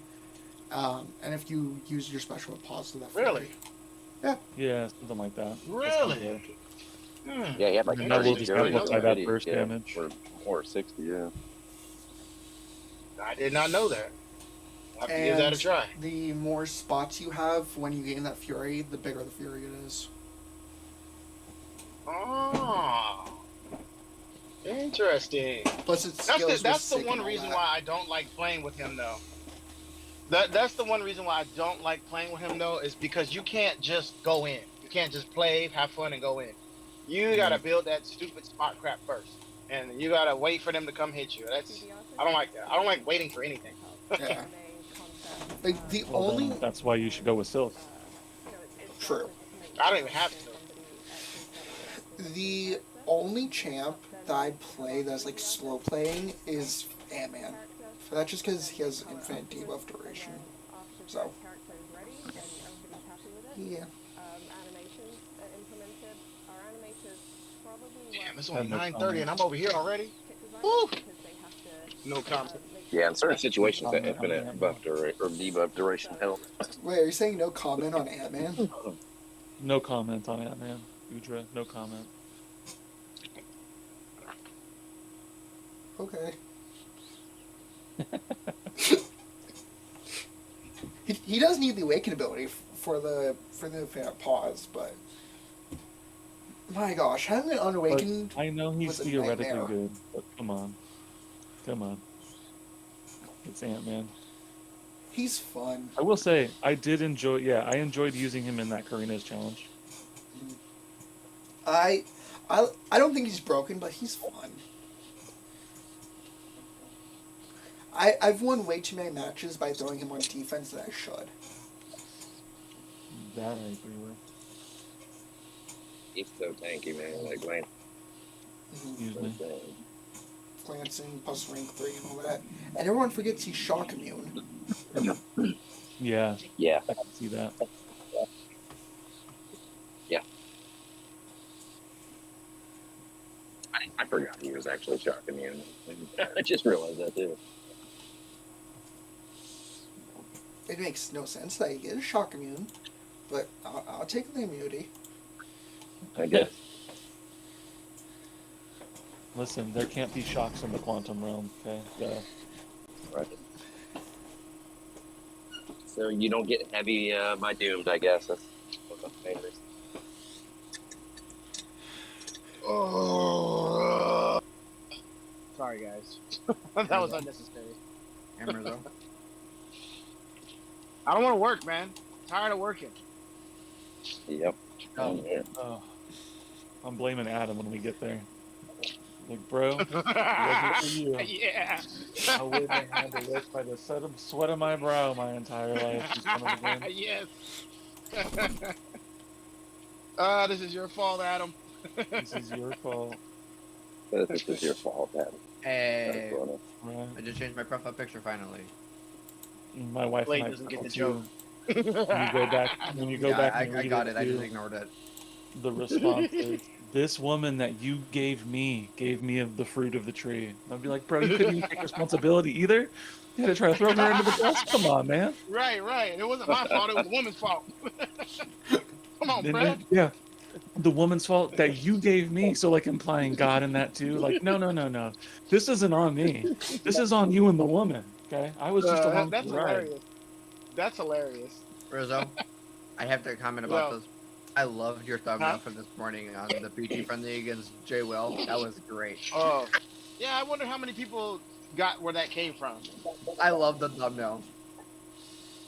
And if you use your special with positive, that fury. Really? Yeah, something like that. Really? Yeah, he had like And that will 30 just fury amplify that already, burst yeah, damage. Or 60, yeah. I did not know that. I'll have to give that a And try. the more spots you have when you gain that fury, the bigger the fury it is. Oh, interesting. Plus, it That's scales the, with that's the Sig one and all reason that. why I don't like playing with him though. That's the one reason why I don't like playing with him though, is because you can't just go in. You can't just play, have fun, and go in. You gotta build that stupid spot crap first, and you gotta wait for them to come hit you. I don't like that. I don't like waiting for anything. Yeah. Like the Well, only then that's why you should go with Silk. true. I don't even have to. The only champ that I play that's like slow playing is Ant-Man. For that, just because he has infinite debuff duration. So, yeah. Damn, it's only No 9:30 and I'm over here already. Woo! No comment. Yeah, in certain situations, that Comment on infinite that. buff duration or debuff duration helps. Wait, are you saying no comment on Ant-Man? No comment on Ant-Man. Udra, no comment. Okay. he does need the awaken ability for the infinite pause, but my gosh, having it unawakened. I know he's was a theoretically nightmare. good, but come on. Come on. It's Ant-Man. He's fun. I will say, I did enjoy. Yeah, I enjoyed using him in that Karina's challenge. I I don't think he's broken, but he's fun. I've won way too many matches by throwing him on defense than I should. That I agree with. He's so tanky, man. Like, man. Excuse me. Glancing, plus rank 3 and all that. And everyone forgets he's shock immune. Yeah, Yeah. I can see that. I forgot he was actually shock immune. I just realized that too. It makes no sense that he is shock immune, but I'll take the immunity. I guess. Listen, there can't be shocks in the quantum realm. Okay. Right. So you don't get heavy by doomed, I guess. That's one of the main reasons. Oh. Sorry, guys. That was unnecessary. Hammer though. I don't want to work, man. Tired of working. Yep. Oh. Yeah. Oh, I'm blaming Adam when we get there. Like, bro, it wasn't for you. Yeah. I wouldn't have had to live by the sweat of my brow my entire life. You son of a gun. Yes. This is your fault, Adam. This is your fault. This is your fault, Adam. Hey, That's funny. Right? I just changed my profile picture finally. My wife Blade and I doesn't get the too. joke. When you go Yeah, back I and read got it, it. I just too, ignored it. the response is, "This woman that you gave me of the fruit of the tree." I'd be like, "Bro, you couldn't even take responsibility either. You had to try to throw her into the bus. Come on, man." Right. It wasn't my fault. It was the woman's fault. Come on, And Brad. then, yeah, the woman's fault that you gave me. So like implying God in that too. Like, no. This isn't on me. This is on you and the woman. Okay, I was just along That's for the ride. hilarious. That's hilarious. Rizzo, I have to comment about Well. this. I loved your thumbnail Huh? from this morning on the PG friendly against Jay Will. That was great. Oh. Yeah, I wonder how many people got where that came from. I love the thumbnail.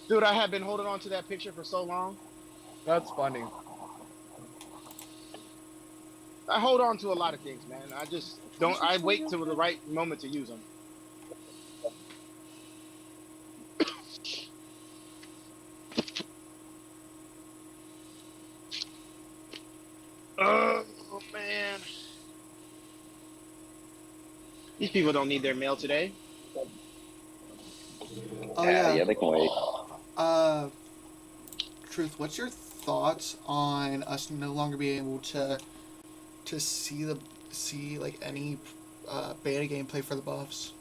Dude, I have been holding on to that picture for so long. That's funny. I hold on to a lot of things, man. I just don't. I wait till the right moment to use them. Oh man, these people don't need their mail today. Oh yeah, yeah. they can wait. Truth, what's your thoughts on us no longer being able to see like any beta gameplay for the buffs?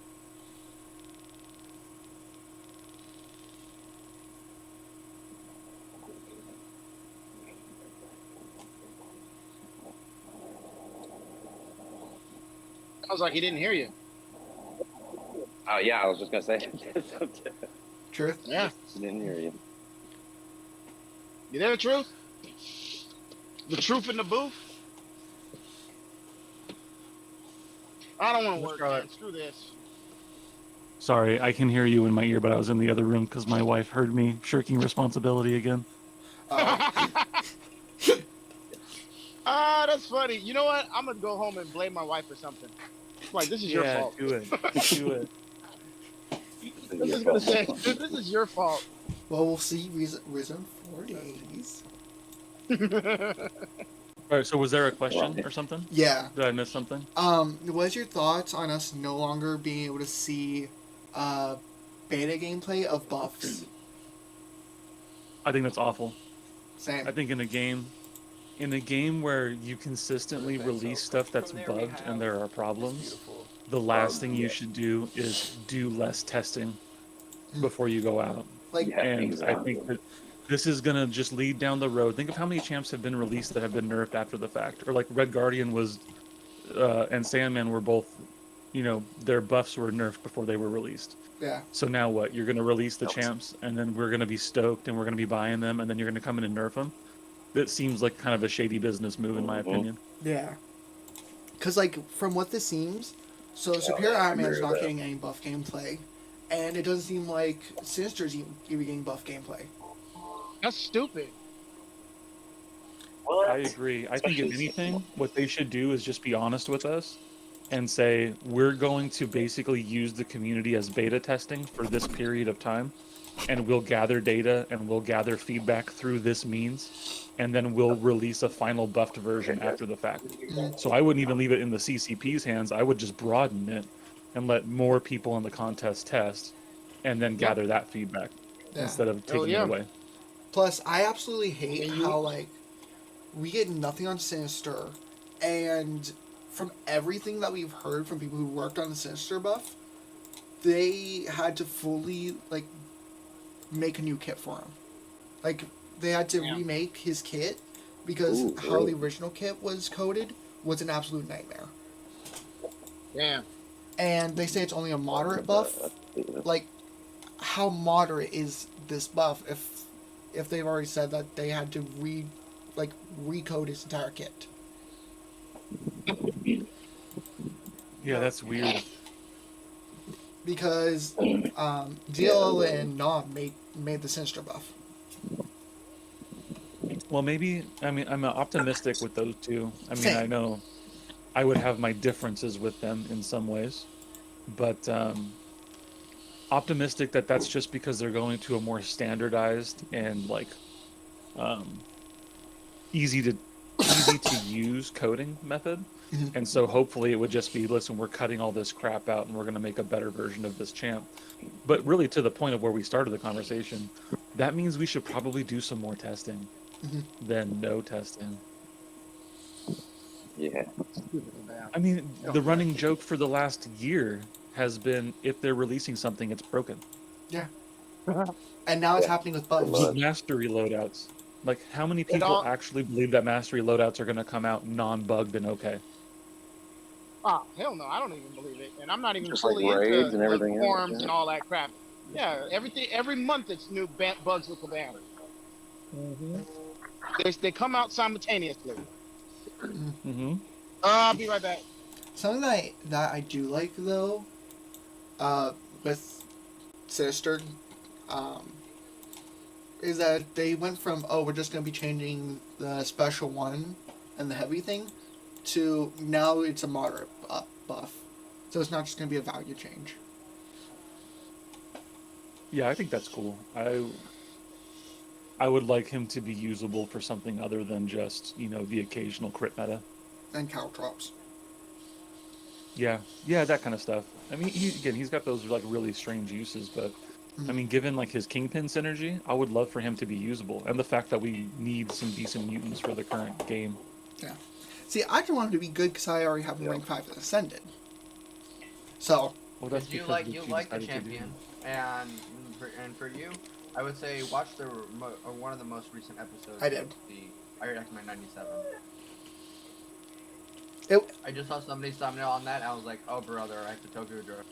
Sounds like he didn't hear you. Oh yeah, I was just gonna say. Truth? Yeah, Didn't hear you. you there, Truth? The truth in the booth. I don't want to work, man. Screw this. Sorry, I can hear you in my ear, but I was in the other room because my wife heard me shirking responsibility again. Ah, that's funny. You know what? I'm gonna go home and blame my wife for something. Like, this is your fault. do it. Do it. I'm just gonna say, this is your fault. Well, we'll see. Risen 4 days. All right. So, was there a question or something? Yeah. Did I miss something? What's your thoughts on us no longer being able to see beta gameplay of buffs? I think that's awful. Same. I think in a game where you consistently release stuff that's bugged and there are problems, the last thing you should do is do less testing before you go out. Like, Yeah, And exactly. I think that this is gonna just lead down the road. Think of how many champs have been released that have been nerfed after the fact, or like Red Guardian was, and Sandman were both, their buffs were nerfed before they were released. yeah. So now what? You're gonna release the champs, and then we're gonna be stoked, and we're gonna be buying them, and then you're gonna come in and nerf them. That seems like kind of a shady business move, in my opinion. Yeah. Because, like, from what this seems, so Superior yeah, I Iron Man's agree with not that. getting any buff gameplay, and it doesn't seem like Sinister's even getting buff gameplay. That's stupid. I agree. I think if anything, what they should do is just be honest with us and say we're going to basically use the community as beta testing for this period of time, and we'll gather data and we'll gather feedback through this means, and then we'll release a final buffed version after the fact. So I wouldn't even leave it in the CCP's hands. I would just broaden it and let more people in the contest test, and then gather that feedback Yeah. instead of taking yeah. it away. Plus, I absolutely hate And you- how like we get nothing on Sinister, and from everything that we've heard from people who worked on the Sinister buff, they had to fully like make a new kit for him. Like they had to Yeah. remake his kit because Ooh, how really? the original kit was coded was an absolute nightmare. Damn. And they say it's only a moderate buff. Like, how moderate is this buff if they've already said that they had to recode his entire kit? Yeah, that's weird. Because DL and Nom made the Sinister buff. Well, maybe, I mean, I'm optimistic with those two. I mean, Same. I know I would have my differences with them in some ways, but optimistic that that's just because they're going to a more standardized and like easy to use coding method. And so hopefully it would just be, listen, we're cutting all this crap out and we're going to make a better version of this champ. But really, to the point of where we started the conversation, that means we should probably do some more testing than no testing. Yeah. I mean, the running joke for the last year has been if they're releasing something, it's broken. Yeah. And now it's happening with buffs. With mastery loadouts. Like, how many people all- actually believe that mastery loadouts are going to come out non-bugged and okay? Oh, hell no, I don't even believe it. And I'm not even Just like fully raids into and everything else, forums yeah. and all that crap. Yeah, every month it's new bugs with the banner. They come out simultaneously. Mm-hmm. I'll be right back. Something that I do like though, with Sinister, is that they went from we're just gonna be changing the special one and the heavy thing, to now it's a moderate buff, so it's not just gonna be a value change. Yeah, I think that's cool. I would like him to be usable for something other than just, the occasional crit meta. And caltrops. Yeah, that kind of stuff. I mean, he's got those like really strange uses, but I mean, given like his Kingpin synergy, I would love for him to be usable, and the fact that we need some decent mutants for the current game. Yeah. See, I just want him to be good because I already have him rank 5 Ascended. So. Well, that's You because like we the decided to do champion, and for you, I would say watch one of the most recent episodes. I did. Of the Iron X-Men '97. I just saw somebody's thumbnail on that. And I was like, oh brother, I have to Tokyo Drift.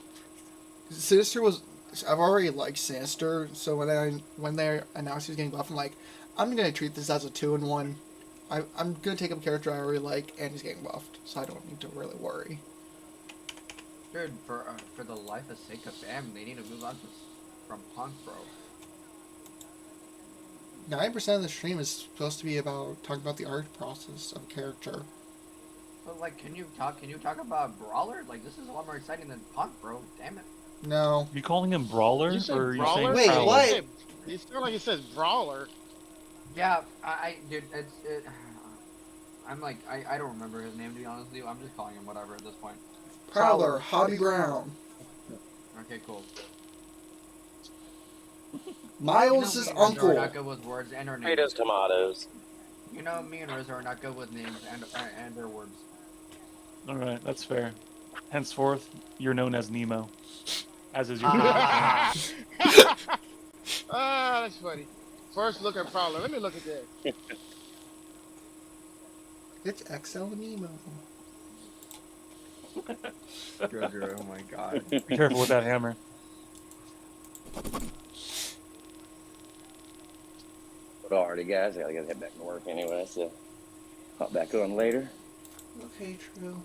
Sinister was. I've already liked Sinister, so when they announced he was getting buff, I'm like, I'm gonna treat this as a 2-in-1. I'm gonna take up a character I already like, and he's getting buffed, so I don't need to really worry. Dude, for the life of sake of fam, they need to move on from Punk, bro. 9% of the stream is supposed to be about talking about the art process of a character. But like, can you talk about Brawler? Like, this is a lot more exciting than Punk, bro. Damn it. No. You calling him Brawler, You said or are you brawler? saying Wait, Prowler? what? You feel like it says brawler. Yeah, dude, I'm like, I don't remember his name to be honest with you. I'm just calling him whatever at this point. Prowler, Hobby Brown. Okay, cool. Miles' You know, me and Riz uncle. are not good with words and our names. Potatoes, tomatoes. You know, me and Riz are not good with names and their words. All right, that's fair. Henceforth, you're known as Nemo, as is your. Ah, that's funny. First look at Prowler. Let me look at this. It's XL Nemo. Jojo, oh my god. Be careful with that hammer. But alrighty, guys, I gotta head back to work anyway, so hop back on later. Okay, true.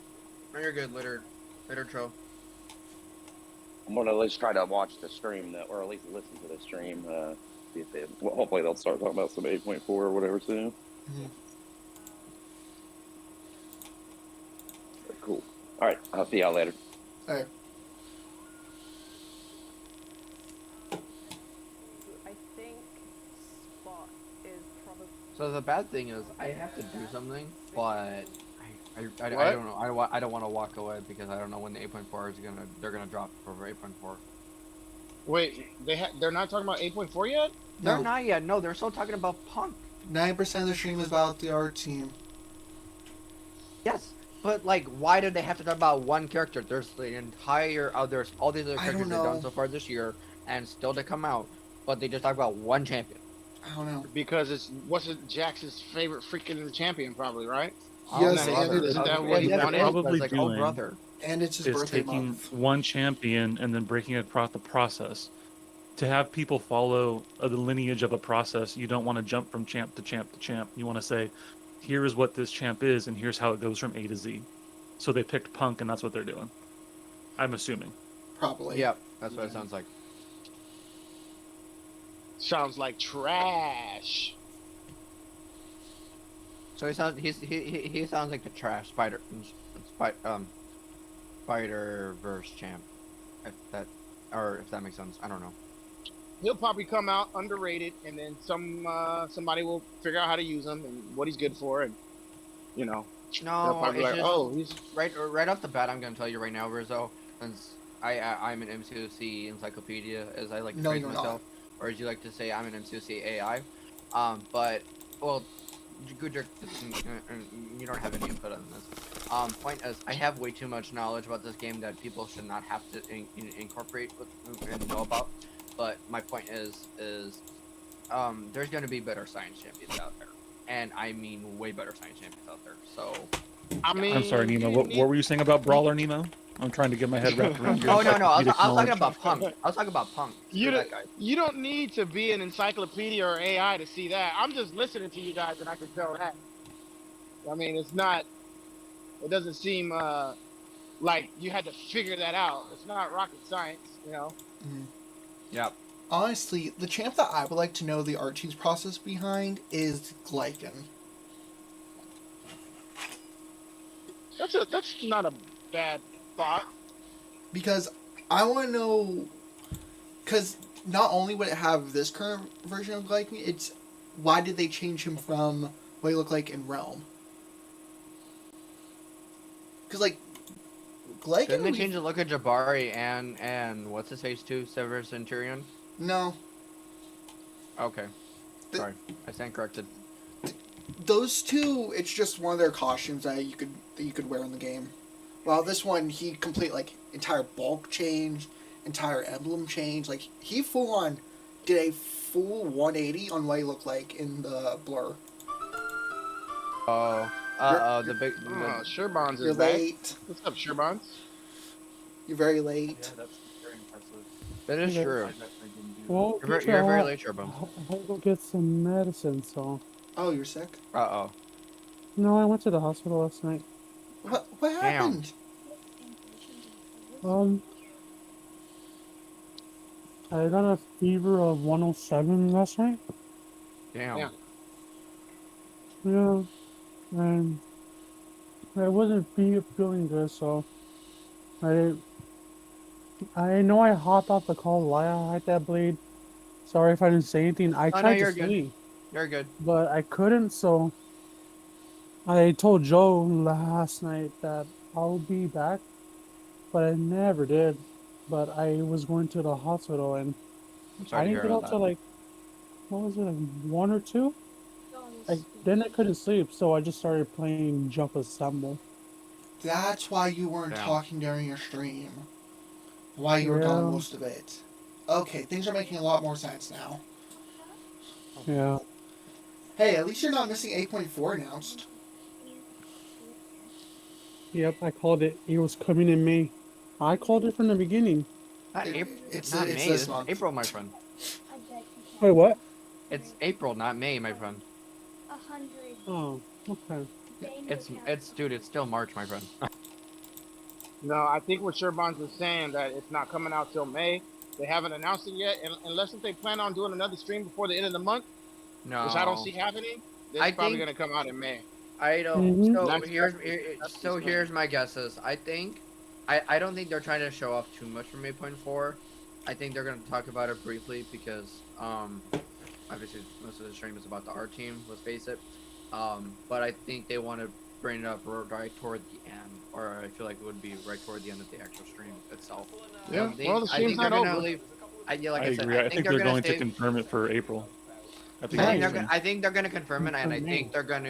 No, you're good, later, Tro. I'm gonna at least try to watch the stream, though, or at least listen to the stream. See if they, well, hopefully they'll start talking about some 8.4 or whatever soon. Mhm. But cool. All right, I'll see y'all later. Alright. I think Spot is probably. So the bad thing is I have to do something, but I What? don't know. I don't want to walk away because I don't know when the 8.4 is they're gonna drop for 8.4. Wait, they're not talking about 8.4 yet? They're No, not yet. No, they're still talking about Punk. 9% of the stream is about the art team. Yes, but like, why did they have to talk about one character? There's the entire there's all these other I characters don't they've done know. so far this year, and still to come out, but they just talk about one champion. I don't know. Because it's Jax's favorite freaking champion, probably, right? Yes, no, and is it- that what he yeah, wanted? it is, but Probably it's like, oh doing- brother. And it's his Is birthday taking month. one champion and then breaking it across the process. To have people follow the lineage of a process, you don't want to jump from champ to champ to champ. You want to say, here is what this champ is, and here's how it goes from A to Z. So they picked Punk, and that's what they're doing. I'm assuming. Probably. Yep, that's what it sounds like. Sounds like trash. So he sounds like the trash Spider Verse champ. If that makes sense. I don't know. He'll probably come out underrated, and then somebody will figure out how to use him and what he's good for, and you know, they'll No, probably be it's like, just, oh, he's right off the bat. I'm gonna tell you right now, Rizzo, since I'm an MCOC encyclopedia, as I like to No, phrase you're myself, or as you like to say, I'm an MCOC AI. But well, Gudrick, you don't have any input on this. Point is, I have way too much knowledge about this game that people should not have to incorporate and know about. But my point is, there's gonna be better science champions out there, and I mean way better science champions out there. So. I mean, I'm sorry, Nemo. you What need- were you saying about Brawler, Nemo? I'm trying to get my head wrapped around your Oh no, I was encyclopedic talking knowledge. about Punk. I was talking about Punk. You Screw don't, that guy. you don't need to be an encyclopedia or AI to see that. I'm just listening to you guys, and I can tell that. I mean, it doesn't seem like you had to figure that out. It's not rocket science, you know. Yep. Honestly, the champ that I would like to know the art team's process behind is Glycan. That's not a bad thought. Because I want to know, because not only would it have this current version of Glycan, it's why did they change him from what he looked like in Realm? Because like Glycan, Didn't they change the look of Jabari and what's his face too? Severus Centurion? no, Okay. The- Sorry. I stand corrected. those two. It's just one of their costumes that you could wear in the game. While this one, he complete like entire bulk change, entire emblem change. Like he full on did a full 180 on what he looked like in the blur. Oh. The big. Oh, Sherbonds You're is back. late. What's up, Sherbonds? You're very late. that's very impressive. That is Okay. true. Well, You're very late, Sherbum. I had to go get some medicine, so. Oh, you're sick. Uh-oh. No, I went to the hospital last night. What Damn. happened? I got a fever of 107 last night. Damn. Yeah. Yeah, and I wasn't feeling good, so I know I hopped off the call while I had that bleed. Sorry if I didn't say anything. I Oh, no, tried you're to good. sleep, You're good. but I couldn't, so I told Joe last night that I'll be back, but I never did. But I was going to the hospital, and I'm I sorry to didn't hear get about out that. till like, what was it, like 1 or 2? Then I couldn't sleep, so I just started playing Jump Assemble. That's why you weren't Damn. talking during your stream. Why you were gone Yeah. most of it. Okay, things are making a lot more sense now. Yeah. Hey, at least you're not missing 8.4 announced. Yep, I called it. It was coming in May. I called it from the beginning. Not It- April. it's- Not it's May. this It's month. April, my friend. Wait, what? It's April, not May, my friend. Oh, okay. It's dude. It's still March, my friend. No, I think what Sherban's is saying that it's not coming out till May. They haven't announced it yet, and unless if they plan on doing another stream before the end of the month, which I don't No. see happening, then I it's probably think- gonna come out in May. I don't. Mhm. So That's- here's that's so what's here's my guesses. I think, I don't think they're trying to show off too much from 8.4. I think they're gonna talk about it briefly because obviously most of the stream is about the art team. Let's face it. But I think they want to bring it up right toward the end, or I feel like it would be right toward the end of the actual stream itself. Yeah, I think, well, the I stream's think they're not gonna over. leave. Yeah, like I I said, agree. I think they're gonna going to save- confirm it for April. I think I that's think, the they're, thing. I think they're gonna confirm it, and I Confirm think it. they're going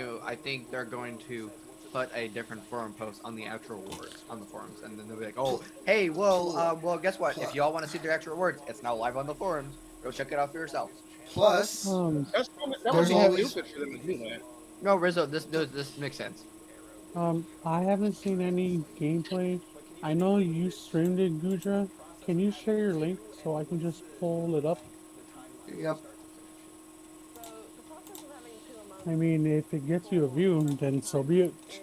to put a different forum post on the actual awards on the forums, and then they'll be like, "Oh, hey, well, guess what? If y'all want to see the actual awards, it's now live on the forums. Go check it out for yourselves." Plus, That would There's be always- stupid for them to do that. No, Rizzo, this makes sense. I haven't seen any gameplay. I know you streamed it, Guja. Can you share your link so I can just pull it up? yep. So the process of having two amongst I mean, if it gets you a view, then so be it. is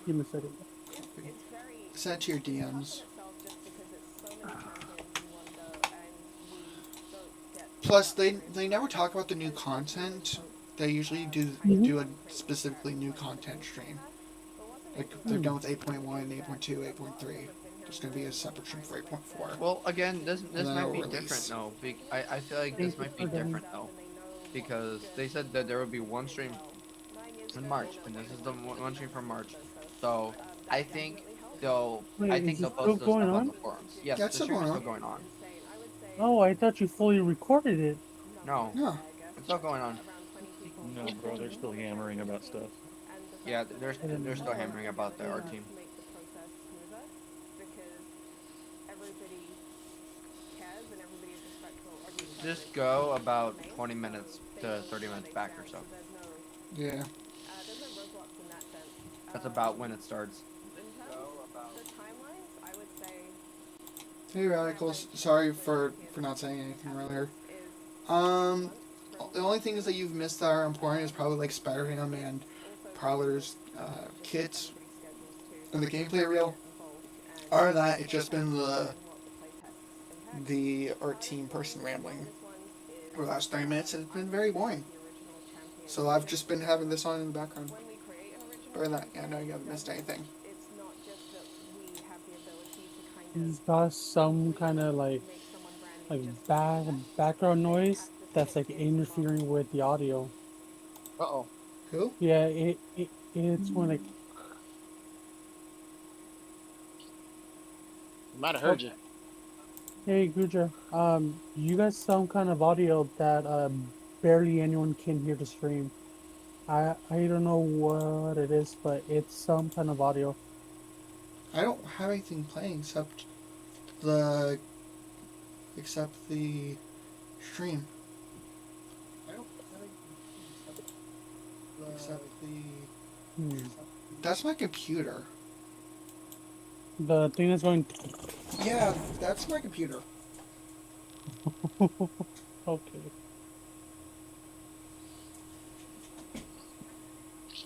Give me a second. it's very Send it to your the DMs. process itself just because it's so many champions in one go and we don't get Plus, they never talk about the new content. They usually do Mhm. do a specifically new content stream. Like they're done with 8.1, 8.2, 8.3. There's gonna be a separate stream for 8.4. Well, again, this then might it'll be release. different though. I feel like this might be different though, because they said that there would be one stream in March, and this is the one stream from March. So I think they'll Wait, I think is they'll it post still those going stuff on on? the forums. Yes, Yeah, the it's still stream is going still on. going on. Oh, I thought you fully recorded it. No, No. it's still going on. No, bro, they're still yammering about stuff. Yeah, they're still hammering about the art team. make the process smoother because everybody cares and everybody is respectful of each other. Just go about 20 minutes to 30 minutes back or so. Yeah. There's no roadblocks in that sense. That's about when it starts. In terms of the timelines, I would say Hey Radicals, sorry for not saying anything earlier. is The only things that you've missed that are important is probably like Spider-Ham and Prowler's kits and the gameplay reel. Other than that, it's just been the art team person rambling for the last 30 minutes, and it's been very boring. So I've just been having this on in the background. when we create an original Other than that, yeah, I know you haven't missed anything. it's not just that we have the ability to kind He's of got some kind of like make someone brand new just background noise that's like interfering with the audio. Uh-oh. Who? Yeah, it's when it. Might have heard you. Hey Guja, you got some kind of audio that barely anyone can hear the stream. I don't know what it is, but it's some kind of audio. I don't have anything playing except the stream. I don't have anything except the. Hmm. That's my computer. The thing that's going. Yeah, that's my computer. Okay.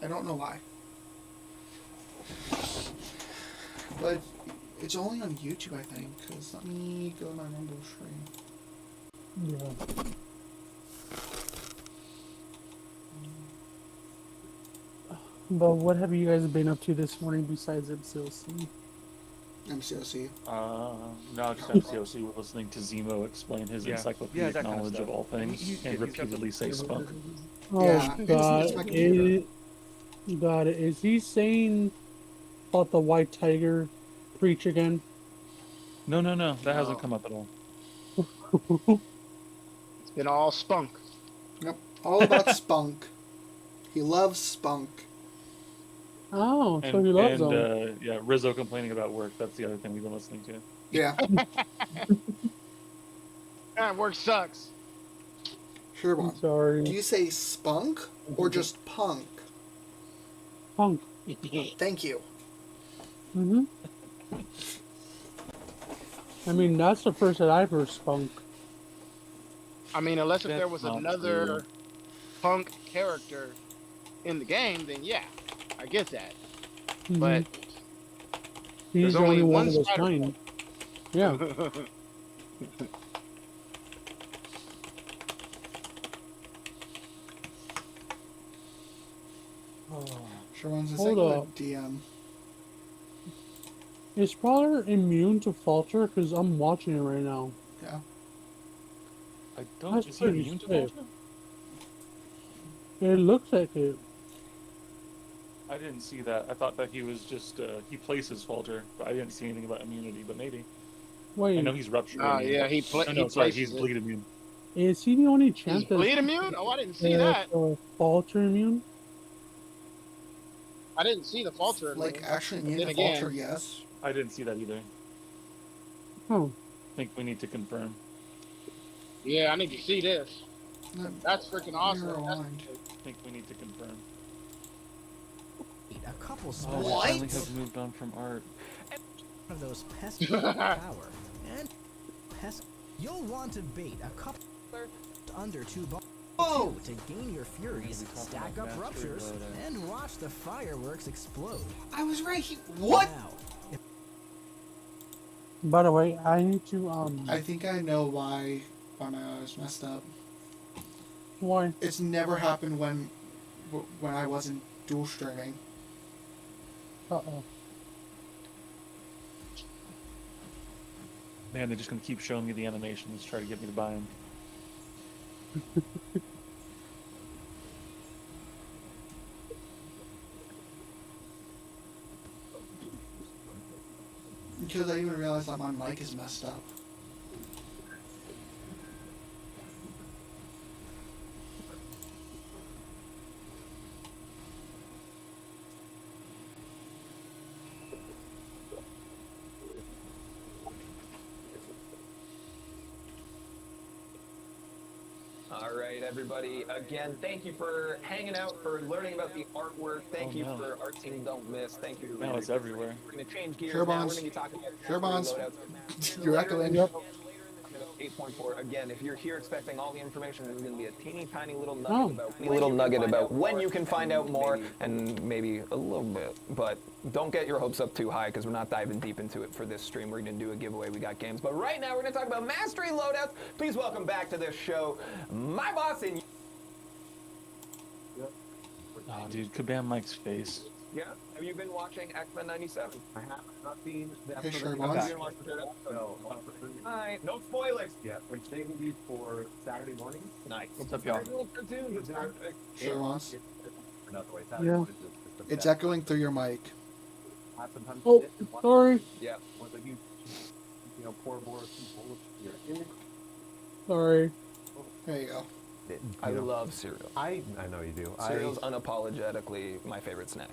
I don't know why. But it's only on YouTube, I think, because let me go to my Rumble stream. Yeah. But what have you guys been up to this morning besides MCLC? MCOC. No, just MCOC listening to Zemo explain his Yeah. encyclopedic Yeah, that kind of knowledge stuff. of all things He's and got the- repeatedly say spunk. Oh Yeah, God! it's my computer. God, is he saying about the white tiger preach again? No, that hasn't No. come up at all. It's been all spunk. Yep. All about Spunk. He loves Spunk. Oh, so And, he loves and them. yeah, Rizzo complaining about work. That's the other thing we've been listening to. Yeah, That work sucks. sure I'm one. Do sorry. you say Spunk or just Punk? Punk. Thank you. Mm-hmm. I mean, that's the first that I've heard spunk. I mean, unless if there That's was not another true. punk character in the game, then yeah, I get that. Mhm. But He's There's the only only one one of his spider. kind. Yeah. Sherman's just Hold like a up. DM. Is Prowler immune to falter? Because I'm watching it right now. Yeah. I don't. That's Is he pretty immune to sick. Vulture? It looks like it. I didn't see that. I thought that he was just he places falter, but I didn't see anything about immunity. But maybe. I Wait, know he's rupture. Ah, immune. yeah, No, he sorry, he's places it. bleed immune. is he the only He's champ that's bleed immune? Oh, I didn't see that. falter immune? I didn't see the falter. Like, immune. actually But immune then to again, Vulture, yes. I didn't see that either. Oh, I think we need to confirm. yeah, I need to see this. No, That's freaking awesome. you're That's- aligned. I think we need to confirm. A couple Oh, special we What? finally have moved on from art. of those pesky power and pest. You'll want to bait a couple under 2 bars. Whoa! To gain your furies, stack up ruptures, and watch the fireworks explode. I was right. What? Now, by the way, I need to I think I know why my eyes messed up. why? It's never happened when I wasn't dual streaming. Uh-oh. Man, they're just gonna keep showing me the animations, try to get me to buy them. Because I even realized that my mic is messed up. All right, everybody. Again, thank you for hanging out, for learning about the artwork. Thank Oh, you no. for Art Team Don't Miss. Thank you. Now it's everywhere. We're going to change gears Sure, now. We're Bonds. going to be talking about Sure, Bonds. loadouts. You're echoing. Yep. 8.4. Again, if you're here expecting all the information, there's going to be a teeny tiny little Oh. nugget about when you can find out more, and maybe a little bit. But don't get your hopes up too high, because we're not diving deep into it for this stream. We're going to do a giveaway. We got games. But right now, we're going to talk about Mastery Loadouts. Please welcome back to this show, my boss and Oh, dude, Kabam Mike's face. yeah. Have you been watching X-Men 97? I have not seen the Hey, episode. sure, of Bonds. Have you watched the third episode? No, Hi. No spoilers. yeah, we're saving these for Saturday morning. Nice. What's up, y'all? Little cartoon. It's perfect. Sure, Wants. Another way, Saturday Yeah. morning is just the It's best. echoing through your mic. I sometimes Oh, sit and watch sorry. Yeah. with a huge, pour more people here. Sorry. There you go. I love cereal. I know you do. Cereal's unapologetically my favorite snack.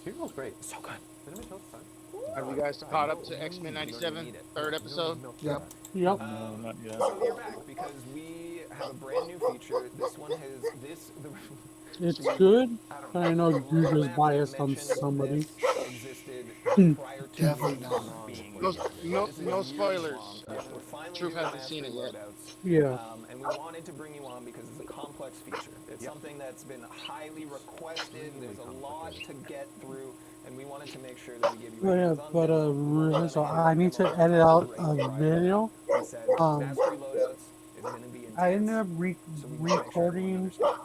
Cereal's great. So good. Cinnamon toast fun. Have you guys caught up to X-Men 97, third episode? Yep. Yep. No, not yet. So we're back because we have a brand new feature. This one has It's good, don't but I know know. you're Roland just biased on mentioned somebody. this existed prior to Definitely this not. being No, released. no, This is no years spoilers. long. We're finally Truth doing hasn't seen it Mastery yet. Loadouts. Yeah. And we wanted to bring you on because it's a complex feature. It's something that's been highly requested. There's a lot to get through, and we wanted to make sure that we give you. Oh, yeah, but so I need to edit out a video. We said Mastery Loadouts is going to be I ended intense, up so we wanna make sure everyone recording understands.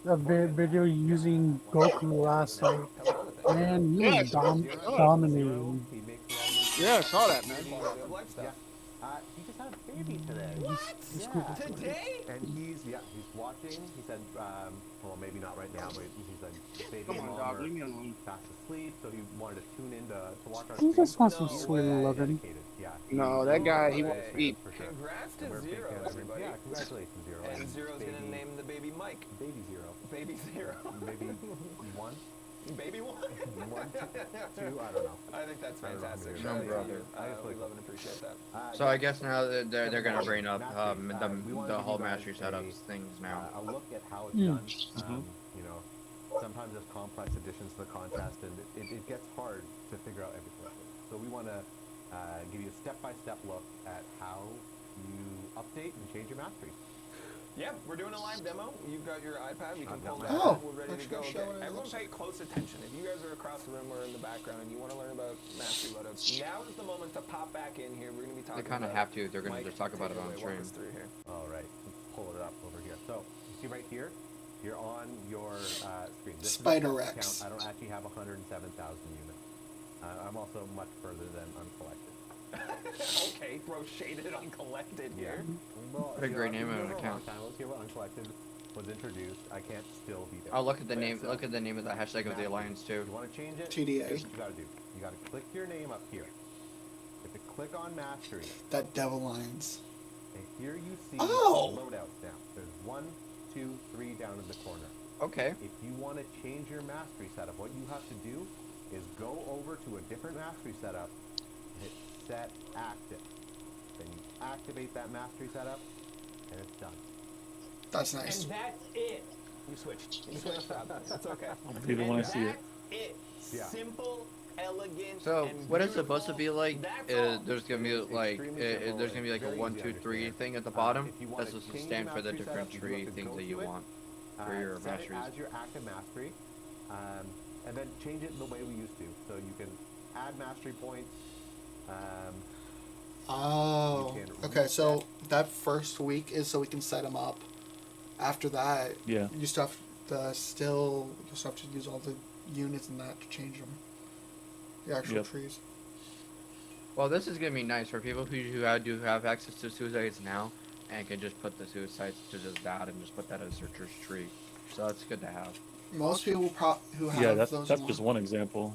a video using Goku last night, and he was dominating. He makes me all Yeah, I saw that, man. Good life stuff. he just had a baby today. Today? And he's watching. He said, well, maybe not right now, but he's a baby Come on, mom dog, or leave me alone. fast asleep, so he wanted to tune in to watch our He stream. just wants some No sweet way. loving. Dedicated, yeah. No, that guy, he No wants to way. eat. For sure. Congrats to And we're big Zero, fans of him. everybody. Yeah, congratulations, Zero. And Zero's going to baby- name the baby Mike. Baby Zero. Baby Zero. Maybe one, Baby one. one, two, I don't know. I think that's I don't know how fantastic. many Young there are. brother. We love and appreciate that. So I guess now that they're gonna bring up We wanna the give whole you guys mastery a, setups things now. A look at how it's Mm. done. Sometimes there's complex additions to the contest, and it gets hard to figure out everything. So we want to give you a step-by-step look at how you update and change your masteries. Yeah, we're doing a live demo. You've got your iPad. We can I've pull got that mine. up. Oh, We're ready to actually, go. I'll show Okay, what it everyone looks pay close attention. If you guys are across the room or in the background and you want to learn about mastery loadouts, now is the moment to pop back in here. We're going to be They talking kind of about have to. They're gonna Mike, just talk about it take on away, stream. walk us through here. All right, let's pull it up over here. So you see right here, you're on your screen. This is Spider my Rex. account. I don't actually have 107,000 units. I'm also much further than uncollected. Okay, throw shaded uncollected here. Well, What a you great know, name I've of been an here for a long account. time. Let's hear what uncollected was introduced. I can't still be there. Oh, look at the name. so- Look at the name of the hashtag of the alliance too. You want to change it? TDA. Here's what you gotta do. You gotta click your name up here. You have to click on mastery. That Devil Lions. And here you see Oh! loadouts now. There's 1, 2, 3 down in the corner. Okay. If you want to change your mastery setup, what you have to do is go over to a different mastery setup, hit set active. Then you activate that mastery setup, and it's done. That's nice. And that's it. You switched. You switched up. That's okay. I'll believe it when I see it. That's it. Yeah. Simple, elegant, So and what it's supposed to be beautiful. like? That's all. There's gonna be like Extremely simple there's gonna be like and a very 1, easy 2, to 3 understand. thing at the bottom. If you wanna That's supposed to change stand your for the mastery different setup, you tree have to things go that you to it, want for your set it masteries. as your active mastery, and then change it the way we used to. So you can add mastery points. Oh, You can okay. So reset. that first week is so we can set them up. After that, Yeah. you still have to still have to use all the units and that to change them. The actual Yep. trees. Well, this is gonna be nice for people who do have access to suicides now and can just put the suicides to just that and just put that as their tree. So that's good to have. Most people who have Yeah, that's those just one example.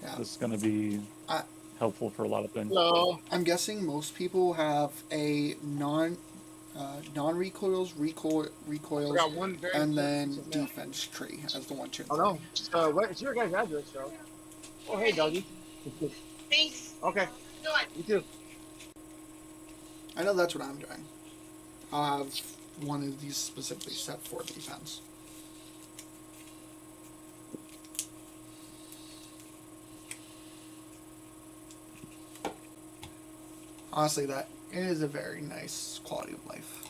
Yeah. This is going to be I- helpful for a lot of things. Hello. I'm guessing most people have a non-recoils, recoils, I got one very and important then piece of mail. defense tree as the 1, 2, and Oh 3. no. So what's your guys' address, though? Oh hey, doggy. Thanks. Okay. You too. I know that's what I'm doing. I'll have one of these specifically set for defense. Honestly, that is a very nice quality of life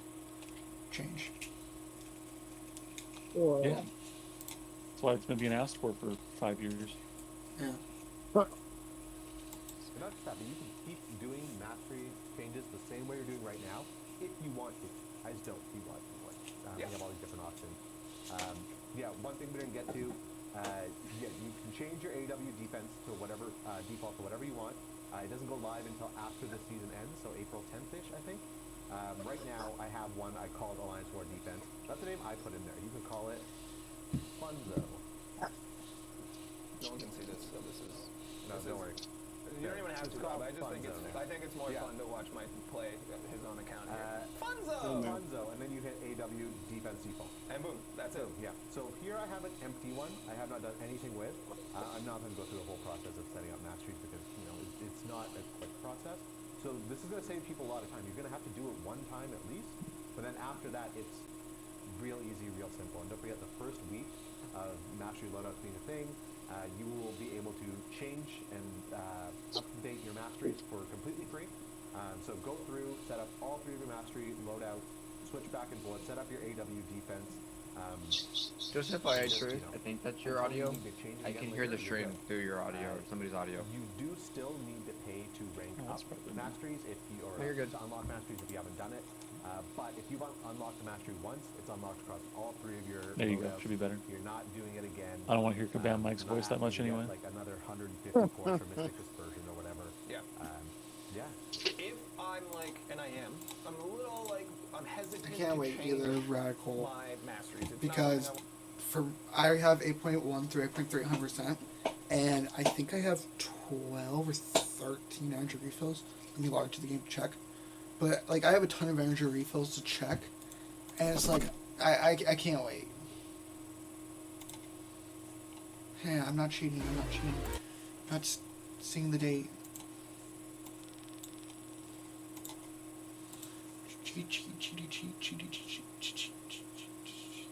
change. Yeah. That's why it's been being asked for 5 years. Yeah. And not just that, but you can keep doing mastery changes the same way you're doing right now if you want to. I just don't see why you would. Yeah. We have all these different options. Yeah, one thing we didn't get to, yeah, you can change your AW defense to whatever, default to whatever you want. It doesn't go live until after the season ends, so April 10th-ish, I think. Right now, I have one I called Alliance War Defense. That's the name I put in there. You can call it Funzo. No one can see this, so this is. No, this don't is- worry. You don't even have to, Rob. I just think Funzo. it's more Yeah. fun to watch Mike play his own account here. Funzo. Funzo, and then you hit AW Defense Default. And boom, that's it. Yeah. So here I have an empty one. I have not done anything with. I'm not going to go through the whole process of setting up masteries because it's not a quick process. So this is going to save people a lot of time. You're going to have to do it one time at least, but then after that it's real easy, real simple. And don't forget the first week of mastery loadouts being a thing, you will be able to change and update your masteries for completely free. So go through, set up all 3 of your mastery loadouts, switch back and forth, set up your AW defense. Just FYI, Just, Truth, you know, I think that's your until you audio. need to change it I again can hear the later, stream you're good. through your audio or somebody's audio. You do still need to pay to rank Oh, that's up probably me. masteries if you or No, you're good. to unlock masteries if you haven't done it. But if you've unlocked the mastery once, it's unlocked across all 3 of your There you go. loadouts. Should be better. You're not doing it again. I don't want to hear Kabam Mike's you're not voice that much asking to anyway. get, like another 150 points for Mystic Dispersion or whatever. Yeah. Yeah. If I'm like, and I am, I'm a little like, I'm hesitant I can't to wait change either radical my masteries. It's because not I have 8.1 through 8.3 100%, and I think I have 12 or 13 energy refills. Let me log into the game to check. But like I have a ton of energy refills to check, and it's like I can't wait. Yeah, I'm not cheating. I'm not cheating. Not seeing the date. Cheat, cheat, cheat, cheat, cheat, cheat, cheat, cheat, cheat.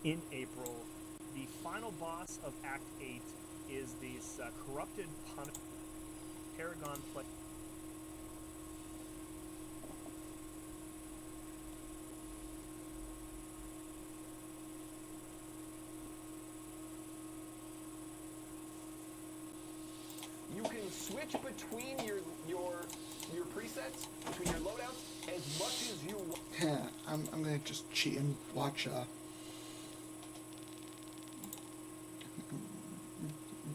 in April. The final boss of Act 8 is this corrupted Paragon play. You can switch between your presets, between your loadouts, as much as you want. Yeah, I'm gonna just cheat and watch. You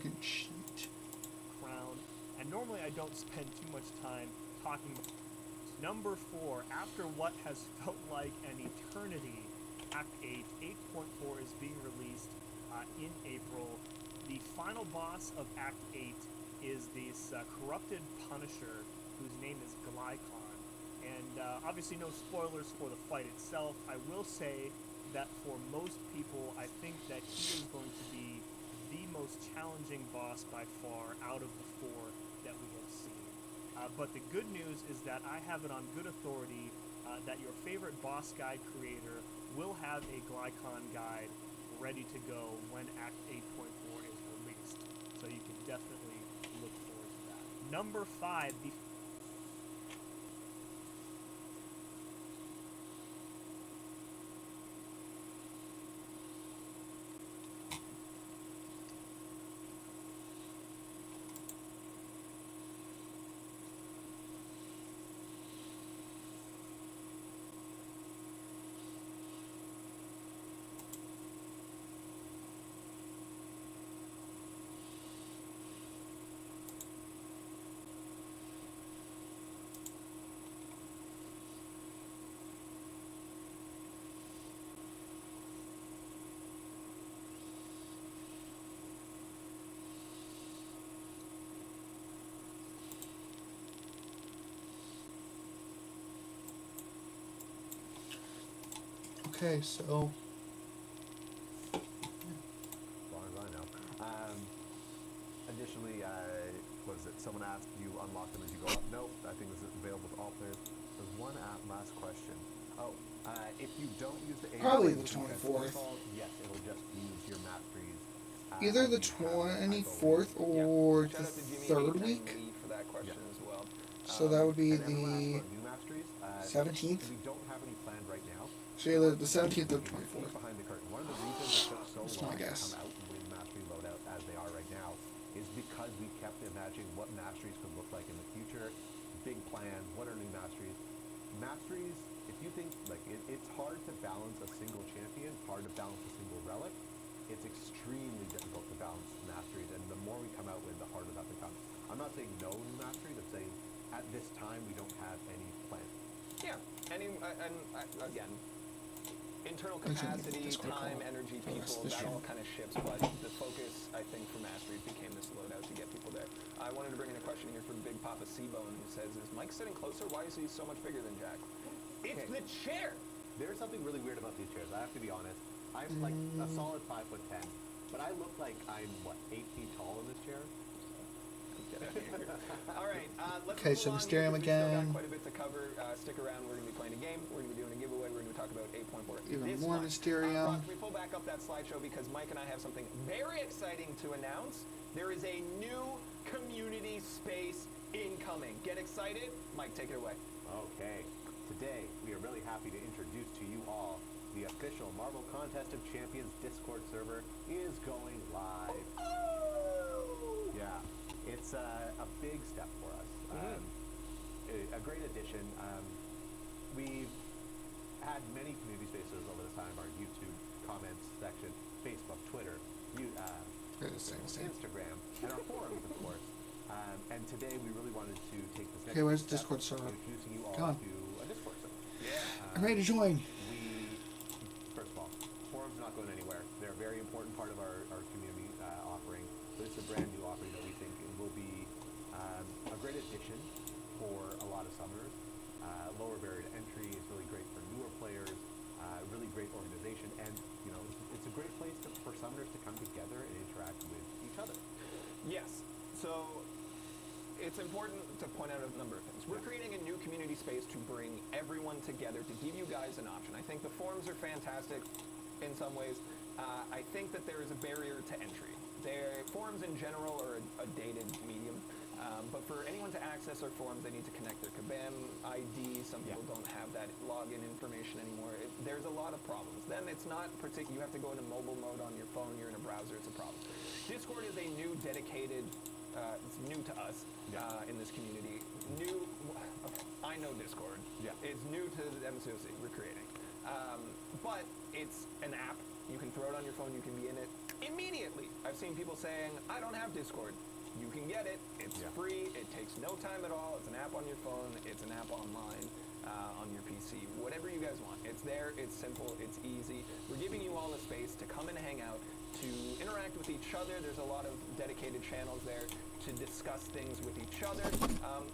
can cheat. Crown, and normally I don't spend too much time talking. Number 4, after what has felt like an eternity, Act 8, 8.4 is being released in April. The final boss of Act 8 is this corrupted Punisher, whose name is Glykon. And obviously no spoilers for the fight itself. I will say that for most people, I think that he is going to be the most challenging boss by far out of the 4 that we have seen. But the good news is that I have it on good authority that your favorite boss guide creator will have a Glykon guide ready to go when Act 8.4 is released. So you can definitely look forward to that. Number 5, the Okay, so As long as I know. Additionally, what is it? Someone asked, do you unlock them as you go up? No, I think this is available to all players. There's one last question. Oh, if you don't use the A, Probably the defense 24th. protocol, yes, it'll just use your masteries. either the you have, I believe. 24th or Shout the out to Jimmy third and week. Lee for that question as well. So that would be And everyone asked the about new masteries. 17th. We don't have any planned right now. So either the 17th or the Peek 24th. behind the curtain. One of the reasons it took so That's long my to guess. come out with mastery loadout as they are right now is because we kept imagining what masteries could look like in the future. Big plan. What are new masteries? Masteries, if you think like it's hard to balance a single champion, hard to balance a single relic. It's extremely difficult to balance masteries, and the more we come out with, the harder that becomes. I'm not saying no new masteries. I'm saying at this time we don't have any plan. Yeah, again, internal Thanks for the capacity, Discord time, call energy, for the rest people, of the that stream. all kind of shifts, but the focus, I think, for masteries became this loadout to get people there. I wanted to bring in a question here from Big Papa Seabone, who says, is Mike sitting closer? Why is he so much bigger than Jack? It's the chair! There's something really weird about these chairs. I have to be honest. I'm like a solid 5'10", but I look like I'm what 8 feet tall in this chair. Get out of here. All right, let's Okay, move so along Mysterium here, 'cause we still again. got quite a bit to cover. Stick around. We're going to be playing a game. We're going to be doing a giveaway. We're going to talk about 8.4. Even this more month. Mysterium. Rob, can we pull back up that slideshow because Mike and I have something very exciting to announce. There is a new community space incoming. Get excited? Mike, take it away. Okay. Today, we are really happy to introduce to you all the official Marvel Contest of Champions Discord server is going live. Yeah, it's a big step for us. A great addition. We've had many community spaces over the time, our YouTube comments section, Facebook, Twitter, Instagram, and our forums, of course. And today we really wanted to take this next Okay, where's step Discord server? introducing you all Come on. to a Discord server. I'm ready to join. First of all, forums not going anywhere. They're a very important part of our community offering. But it's a brand new offering that we think will be a great addition for a lot of summoners. Lower barrier to entry is really great for newer players. Really great organization, and you know it's a great place for summoners to come together and interact with each other. Yes. So it's important to point out a number of things. We're creating a new community space to bring everyone together, to give you guys an option. I think the forums are fantastic. in some ways. I think that there is a barrier to entry. Forums in general are a dated medium, but for anyone to access our forums, they need to connect their Kabam ID. Some people don't have that login information anymore. There's a lot of problems. Then it's not particular. You have to go into mobile mode on your phone. You're in a browser. It's a problem. Discord is a new dedicated. It's new to us in this community. I know Discord. Yeah. It's new to the MCOC we're creating, but it's an app. You can throw it on your phone. You can be in it immediately. I've seen people saying, I don't have Discord. You can get it. It's free. It takes no time at all. It's an app on your phone. It's an app online on your PC. Whatever you guys want. It's there. It's simple. It's easy. We're giving you all a space to come and hang out, to interact with each other. There's a lot of dedicated channels there to discuss things with each other.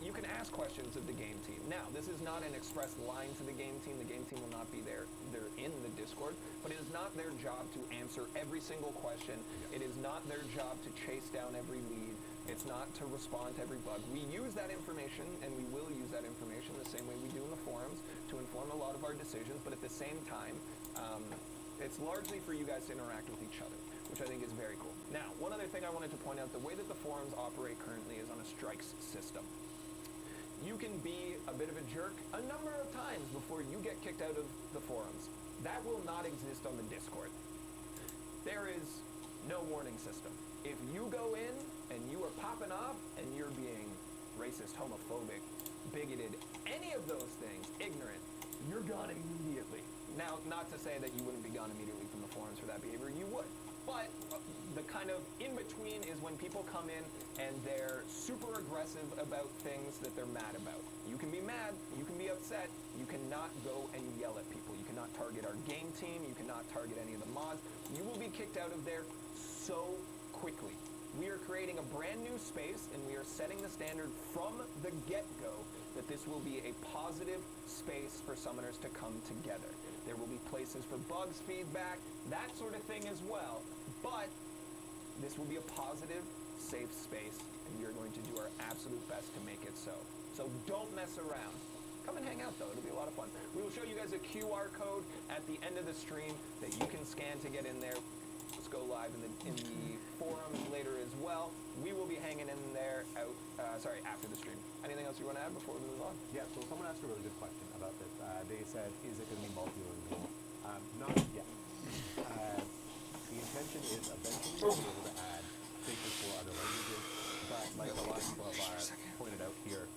You can ask questions of the game team. Now, this is not an express line to the game team. The game team will not be there. They're in the Discord, but it is not their job to answer every single question. It is not their job to chase down every lead. It's not to respond to every bug. We use that information, and we will use that information the same way we do in the forums to inform a lot of our decisions, but at the same time, it's largely for you guys to interact with each other, which I think is very cool. Now, one other thing I wanted to point out, the way that the forums operate currently is on a strikes system. You can be a bit of a jerk a number of times before you get kicked out of the forums. That will not exist on the Discord. There is no warning system. If you go in and you are popping off and you're being racist, homophobic, bigoted, any of those things, ignorant, you're gone immediately. Now, not to say that you wouldn't be gone immediately from the forums for that behavior, you would. But the kind of in-between is when people come in and they're super aggressive about things that they're mad about. You can be mad, you can be upset, you cannot go and yell at people. You cannot target our game team, you cannot target any of the mods. You will be kicked out of there so quickly. We are creating a brand new space, and we are setting the standard from the get-go that this will be a positive space for summoners to come together. There will be places for bugs, feedback, that sort of thing as well, but this will be a positive, safe space, and we are going to do our absolute best to make it so. So don't mess around. Come and hang out, though. It'll be a lot of fun. We will show you guys a QR code at the end of the stream that you can scan to get in there. Let's go live in the forums later as well. We will be hanging in there after the stream. Anything else you want to add before we move on? Yeah, so someone asked a really good question about this. They said, is it going to be multilingual? Not yet. The intention is eventually to be able to add features for other languages, but like a lot of people have pointed out here,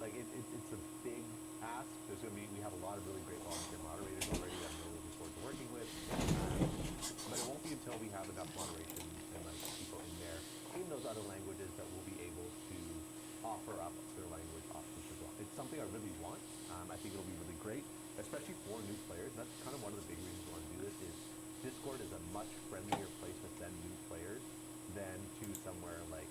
it's a big ask. We have a lot of really great volunteer moderators already that I'm really looking forward to working with, but it won't be until we have enough moderation and like people in there in those other languages that we'll be able to offer up their language options as well. It's something I really want. I think it'll be really great, especially for new players. That's kind of one of the big reasons we want to do this. Is Discord is a much friendlier place to send new players than to somewhere like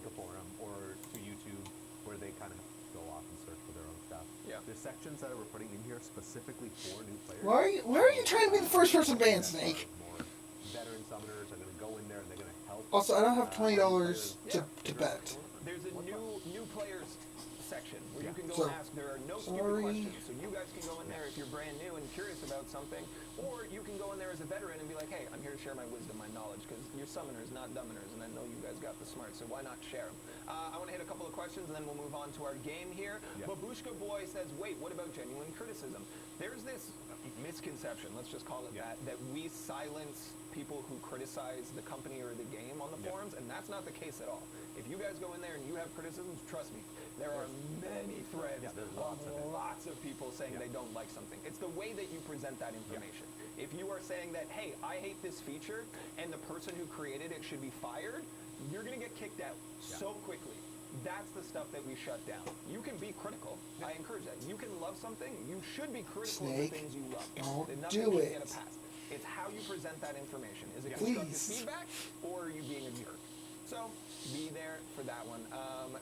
a forum or to YouTube, where they kind of have to go off and search for their own stuff. Yeah. The sections that we're putting in here specifically for new players. Why are you trying to be the first person banned, Snake? More veteran summoners are going to go in there and they're going to help. Also, I don't have $20 to bet. There's a new players section where you can go and ask. There are no stupid questions, so you guys can go in there if you're brand new and curious about something, or you can go in there as a veteran and be like, hey, I'm here to share my wisdom, my knowledge, because you're summoners, not dummoners, and I know you guys got the smarts, so why not share them? I want to hit a couple of questions, and then we'll move on to our game here. Babushka Boy says, wait, what about genuine criticism? There's this misconception, let's just call it that we silence people who criticize the company or the game on the forums, and that's not the case at all. If you guys go in there and you have criticisms, trust me, there are many threads of lots of people saying they don't like something. It's the way that you present that information. If you are saying that, hey, I hate this feature, and the person who created it should be fired, you're going to get kicked out so quickly. That's the stuff that we shut down. You can be critical. I encourage that. You can love something. You should be critical of the things you love. Don't Nothing do should it. get a pass. It's how you present that information. Is it Please. constructive feedback, or are you being a jerk? So, be there for that one.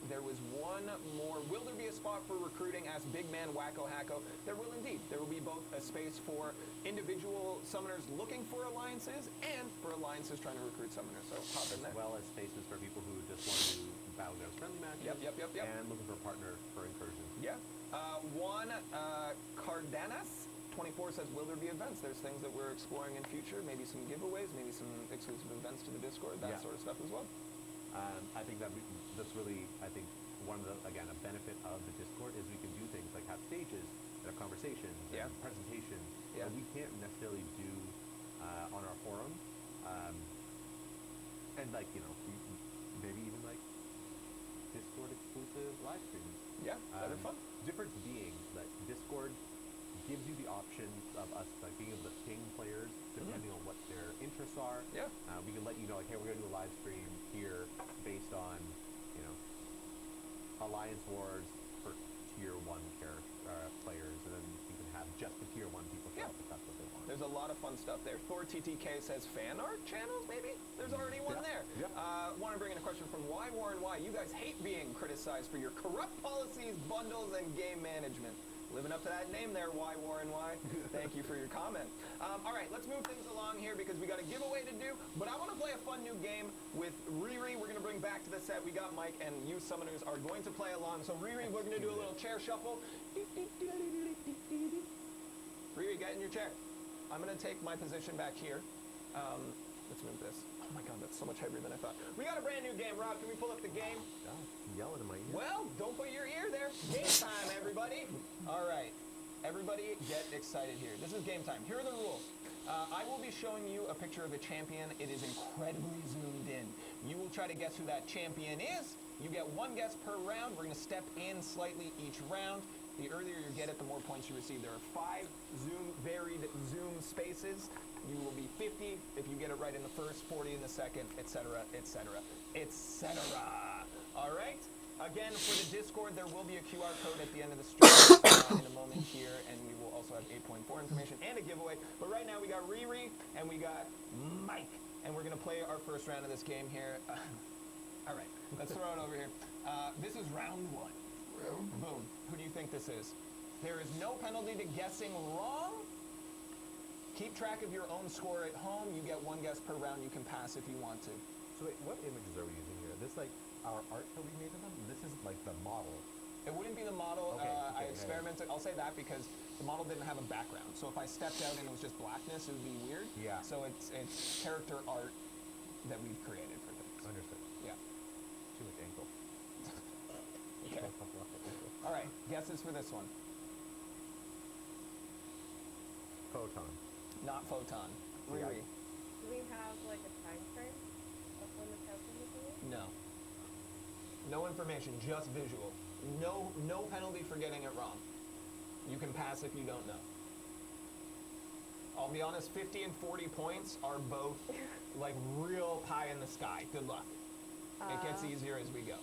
There was one more. Will there be a spot for recruiting? Asked Big Man Wacko Hacko. There will indeed. There will be both a space for individual summoners looking for alliances and for alliances alliances trying to recruit summoners, so hop in there. As well as spaces for people who just want to do battlegrounds friendly matches. Yep. And looking for a partner for incursion. Yeah. One, Cardenas 24 says, will there be events? There's things that we're exploring in future, maybe some giveaways, maybe some exclusive events to the Discord, that sort of stuff as well. I think that's really, I think, one of the, again, a benefit of the Discord is we can do things like have stages, and have conversations, and presentations that we can't necessarily do on our forum. And like, you know, maybe even like Discord exclusive live streams. Yeah, that'd be fun. Difference being that Discord gives you the option of us like being able to ping players depending on what their interests are. Yeah. We can let you know like, hey, we're gonna do a live stream here based on, you know, Alliance Wars for tier 1 players, and then you can have just the tier 1 people show up if that's what they want. There's a lot of fun stuff there. Thor TTK says fan art channels, maybe? There's already one there. Yeah. Want to bring in a question from Why Warren Why. You guys hate being criticized for your corrupt policies, bundles, and game management. Living up to that name there, Why Warren Why. Thank you for your comment. All right, let's move things along here because we got a giveaway to do, but I want to play a fun new game with Riri. We're going to bring back to the set. We got Mike, and you summoners are going to play along. So Riri, we're going to do a little chair shuffle. Riri, get in your chair. I'm going to take my position back here. Let's move this. Oh my god, that's so much heavier than I thought. We got a brand new game. Rob, can we pull up the game? Yelling in my ear. Well, don't put your ear there. Game time, everybody. All right. Everybody get excited here. This is game time. Here are the rules. I will be showing you a picture of a champion. It is incredibly zoomed in. You will try to guess who that champion is. You get one guess per round. We're going to step in slightly each round. The earlier you get it, the more points you receive. There are 5 varied zoom spaces. You will be 50 if you get it right in the first, 40 in the second, etc., etc., etc. All right? Again, for the Discord, there will be a QR code at the end of the stream in a moment here, and we will also have 8.4 information and a giveaway. But right now, we got Riri and we got Mike, and we're going to play our first round of this game here. All right, let's throw it over here. This is round 1. Boom. Who do you think this is? There is no penalty to guessing wrong. Keep track of your own score at home. You get one guess per round. You can pass if you want to. So wait, what images are we using here? This like our art that we made of them? This is like the model. It wouldn't be the model. Okay, I experimented. I'll say that because the model didn't have a background. So if I stepped out and it was just blackness, it would be weird. Yeah. So it's character art that we've created for things. Understood. Yeah. Too much ankle. Okay. All right. Guesses for this one. Photon. Not Photon. Yeah. Riri. Do we have like a time frame of when the testing is doing? No. No information, just visual. No penalty for getting it wrong. You can pass if you don't know. I'll be honest, 50 and 40 points are both like real pie in the sky. Good luck. It gets easier as we go.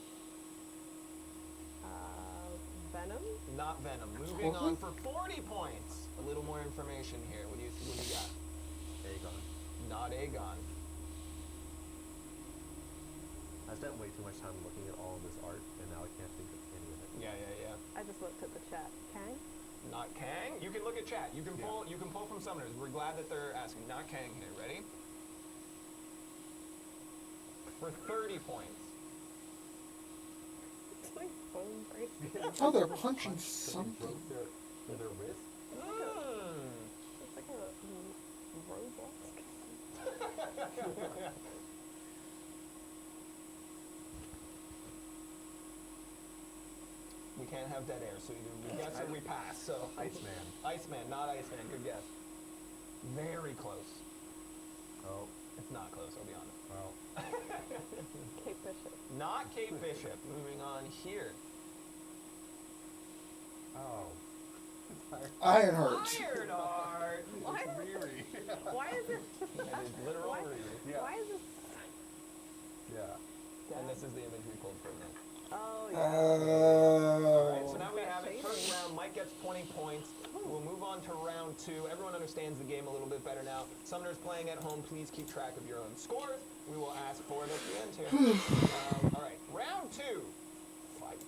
Venom? Not Venom. Moving on for 40 points. A little more information here. What do you got? Aegon. Not Aegon. I spent way too much time looking at all of this art, and now I can't think of any of it. Yeah. I just looked at the chat. Kang? Not Kang. You can look at chat. You can pull. You can pull from summoners. We're glad that they're asking. Not Kang here. Ready? For 30 points. It's like bone breaking. Oh, they're punching something. With their wrist? It's like a robot. We can't have dead air, so either we guess or we pass. So Iceman. Iceman, not Iceman. Good guess. Very close. Oh. It's not close. I'll be honest. Well. Kate Bishop. Not Kate Bishop. Moving on here. Oh. Ironheart. Ironheart. Why? Riri. Why is it? That is literal Why? Riri. Yeah. Why is this? Yeah. And this is the image we pulled from them. Oh yeah. Alright, so now we have it. Shading. First round, Mike gets 20 points. We'll move on to round 2. Everyone understands the game a little bit better now. Summoners playing at home, please keep track of your own scores. We will ask for it at the end here. Alright, round 2. Fight.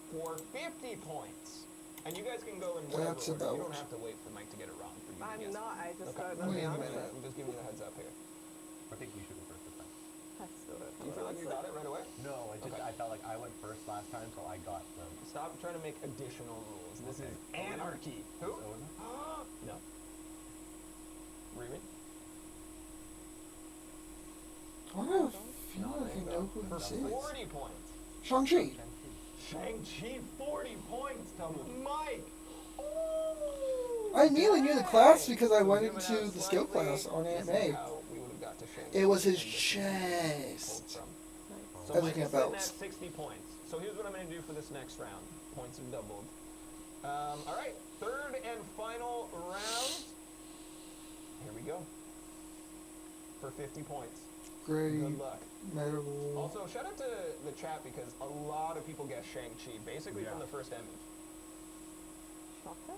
For 50 points. And you guys can go in whatever That's order. You about- don't have to wait for Mike to get it wrong for you to I'm guess. not. I just Okay. don't know the Wait a answer. minute. I'm just giving you the heads up here. I think we got it right away? No, Okay. I felt like I went first last time, so I got them. Stop trying to make additional rules. This Okay. is anarchy. Who? Owen? No. Riri? Why do I feel like I know who For this is? 40 points. Shang-Chi. Shang-Chi, 40 points to Mike. I immediately knew the class because I went Zooming into out the skill slightly, class on this is AMA. how we would have got to Shang-Chi. It was his and this is chest. pulled from. Nice. So As Mike looking is at sitting belts. at 60 points. So here's what I'm going to do for this next round. Points have doubled. All right, third and final round. Here we go. For 50 points. Great. Good luck. Medal. Also, shout out to the chat because a lot of people guessed Shang-Chi, basically from the first image. Shocker?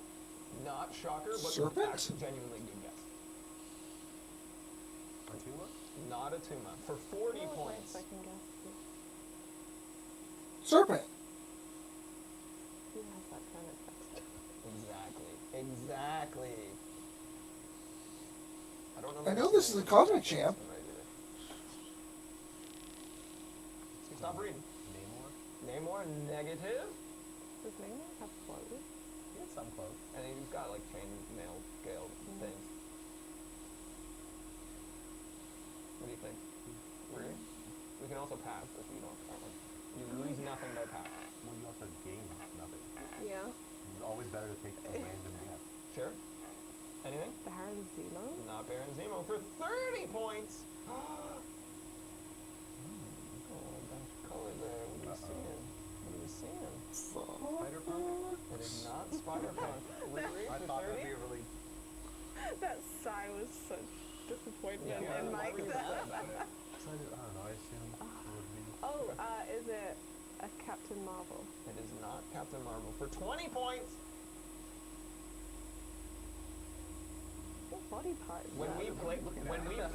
Not shocker, but Serpent? actually genuinely good guess. Artuma? Not a Tuma. For 40 What was my points. second guess? Serpent. Who has that kind of text? Exactly. I don't know. I know this is a cosmic champ. Stop reading. Namor? Namor, negative. Does Neymar have clothes? He had some clothes. And he's got like chain mail scale things. What do you think? Really? We can also pass if you don't count one. You lose nothing by pass. Well, you also gain nothing. Yeah. It's always better to take a random guess. Sure. Anything? Baron Zemo? Not Baron Zemo for 30 points. Oh, gosh, color there. What are we seeing? What are we seeing? Spider-Punk? It is not Spider-Punk. Riri I for thought that'd 30? be a really... That sigh was such disappointment Yeah, in why Mike. were you mad about it? I don't know, I assume it would be... Oh, is it a Captain Marvel? It is not Captain Marvel for 20 points. What body part is When that? we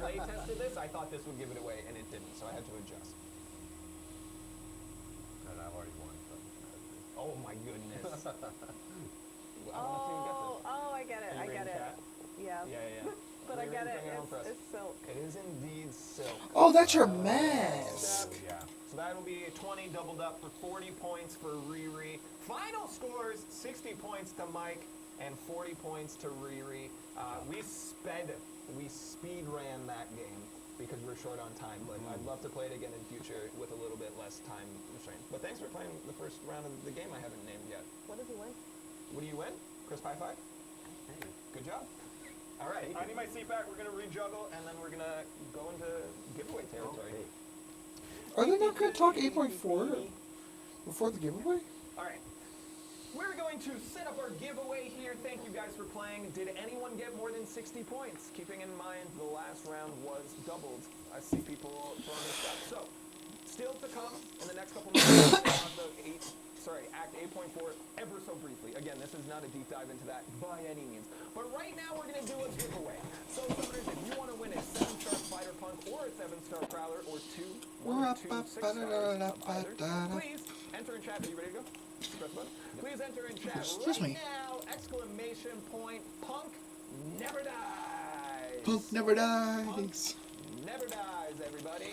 play tested this, I thought this would give it away, and it didn't, so I had to adjust. And I've already won, so... Oh my goodness. I want to see who gets Oh, I get it. Are you I get reading it. chat? Yeah. Yeah. But I Riri, get it. bring home for us. It's silk. It is indeed silk. Oh, that's your mask. Yeah. So that'll be a 20 doubled up for 40 points for Riri. Final scores, 60 points to Mike and 40 points to Riri. We speed ran that game because we're short on time, but I'd love to play it again in future with a little bit less time restraint. But thanks for playing the first round of the game I haven't named yet. What does he win? What do you win? Chris Pie 5? Good job. All right, I need my seat back. We're going to rejuggle, and then we're going to go into giveaway territory. Are they not going to talk 8.4 before the giveaway? All right. We're going to set up our giveaway here. Thank you guys for playing. Did anyone get more than 60 points? Keeping in mind the last round was doubled. I see people throwing this stuff. So, still to come in the next couple minutes, we'll have the Act 8.4 ever so briefly. Again, this is not a deep dive into that by any means. But right now we're going to do a giveaway. So, summoners, if you want to win a 7-star Spider-Punk or a 7-star Prowler or 1 or 2 6-stars of either, please enter in chat. Are you ready to go? Press button. Please enter in chat Excuse right me. now! Exclamation point! Punk never dies! Punk never dies. Never dies, everybody.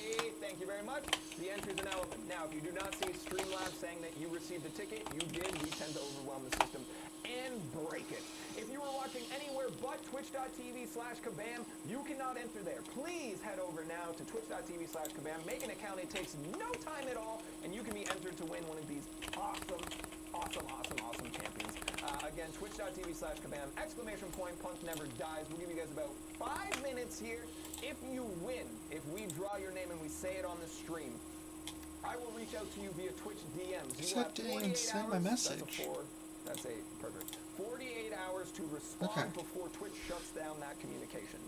Thank you very much. The entries are now open. Now, if you do not see Streamlabs saying that you received a ticket, you did. We tend to overwhelm the system and break it. If you are watching anywhere but twitch.tv/kabam, you cannot enter there. Please head over now to twitch.tv/kabam. Make an account. It takes no time at all, and you can be entered to win one of these awesome champions. Again, twitch.tv/kabam, exclamation point, Punk never dies. We'll give you guys about 5 minutes here. If you win, if we draw your name and we say it on the stream, I will reach out to you via Twitch DMs. You have 48 send hours. my message. That's a perfect. 48 hours to respond before Twitch shuts down that communication.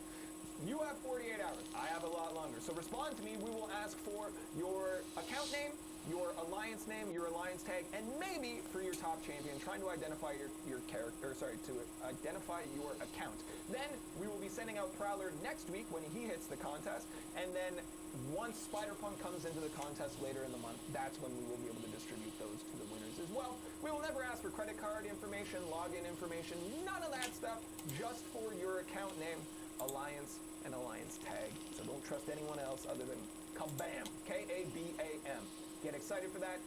You have 48 hours. I have a lot longer. So respond to me. We will ask for your account name, your alliance name, your alliance tag, and maybe for your top champion, trying to identify your character, to identify your account. Then we will be sending out Prowler next week when he hits the contest, and then once Spider-Punk comes into the contest later in the month, that's when we will be able to distribute those to the winners as well. We will never ask for credit card information, login information, none of that stuff, just for your account name, alliance, and alliance tag. So don't trust anyone else other than Kabam, K-A-B-A-M. Get excited for that.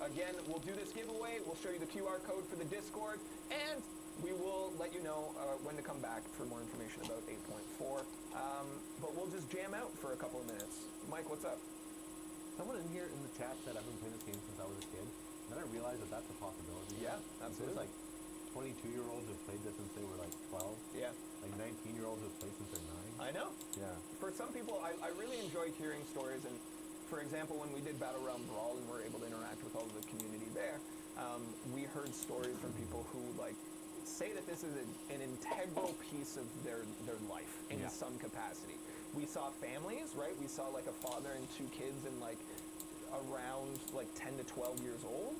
Again, we'll do this giveaway. We'll show you the QR code for the Discord, and we will let you know when to come back for more information about 8.4. But we'll just jam out for a couple of minutes. Mike, what's up? Someone in here in the chat said I've been playing this game since I was a kid. And then I realized that that's a possibility. Yeah, There's absolutely. like 22-year-olds who've played this since they were like 12. Yeah. Like 19-year-olds who've played since they're 9. I know. Yeah. For some people, I really enjoy hearing stories. And for example, when we did Battle Realm Brawl and were able to interact with all of the community there, we heard stories from people who like say that this is an integral piece of their life in some capacity. We saw families, right? We saw like a father and 2 kids and like around like 10 to 12 years old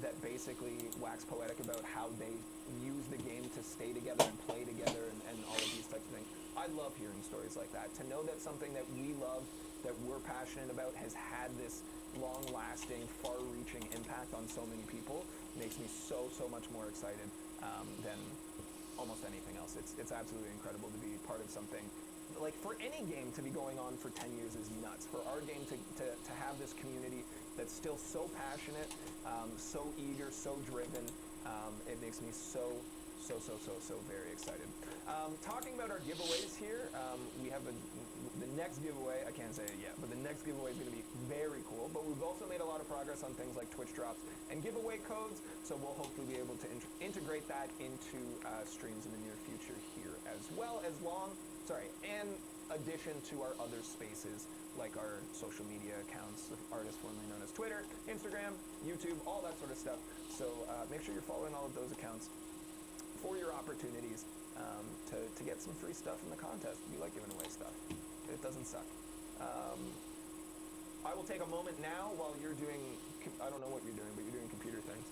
that basically wax poetic about how they use the game to stay together and play together and all of these types of things. I love hearing stories like that. To know that something that we love, that we're passionate about, has had this long-lasting, far-reaching impact on so many people makes me so much more excited than almost anything else. It's absolutely incredible to be part of something. Like, for any game to be going on for 10 years is nuts. For our game to have this community that's still so passionate, so eager, so driven, it makes me so very excited. Talking about our giveaways here, we have the next giveaway. I can't say it yet, but the next giveaway is going to be very cool. But we've also made a lot of progress on things like Twitch drops and giveaway codes, so we'll hopefully be able to integrate that into streams in the near future here, as well as in addition to our other spaces like our social media accounts, artists formerly known as Twitter, Instagram, YouTube, all that sort of stuff. So make sure you're following all of those accounts for your opportunities to get some free stuff in the contest. We like giving away stuff. It doesn't suck. I will take a moment now while you're doing, I don't know what you're doing, but you're doing computer things.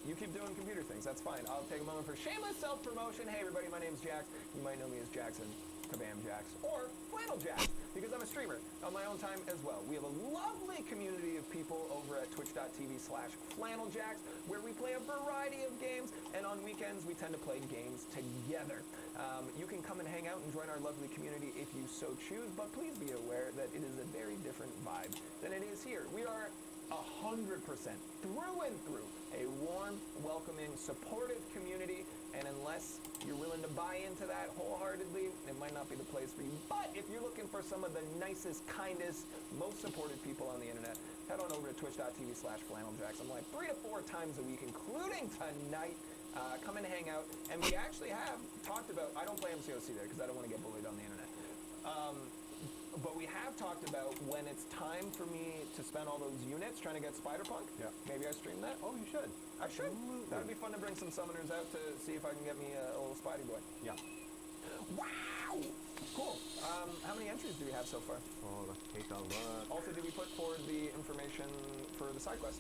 You keep doing computer things, that's fine. I'll take a moment for shameless self-promotion. Hey everybody, my name's Jax. You might know me as Jackson, Kabam Jax, or Flannel Jax, because I'm a streamer on my own time as well. We have a lovely community of people over at twitch.tv/FlannelJax, where we play a variety of games, and on weekends we tend to play games together. You can come and hang out and join our lovely community if you so choose, but please be aware that it is a very different vibe than it is here. We are 100% through and through a warm, welcoming, supportive community, and unless you're willing to buy into that wholeheartedly, it might not be the place for you. But if you're looking for some of the nicest, kindest, most supportive people on the internet, head on over to twitch.tv/FlannelJax. I'm like 3 to 4 times a week, including tonight. Come and hang out. And we actually have talked about, I don't play MCOC there because I don't want to get bullied on the internet. But we have talked about when it's time for me to spend all those units trying to get Spider-Punk. Yeah. Maybe I stream that. Oh, you should. I should. Absolutely. That would be fun to bring some summoners out to see if I can get me a little Spidey boy. Yeah. Wow! Cool. How many entries do we have so far? Oh, let's take a look. Also, did we put forward the information for the side quest?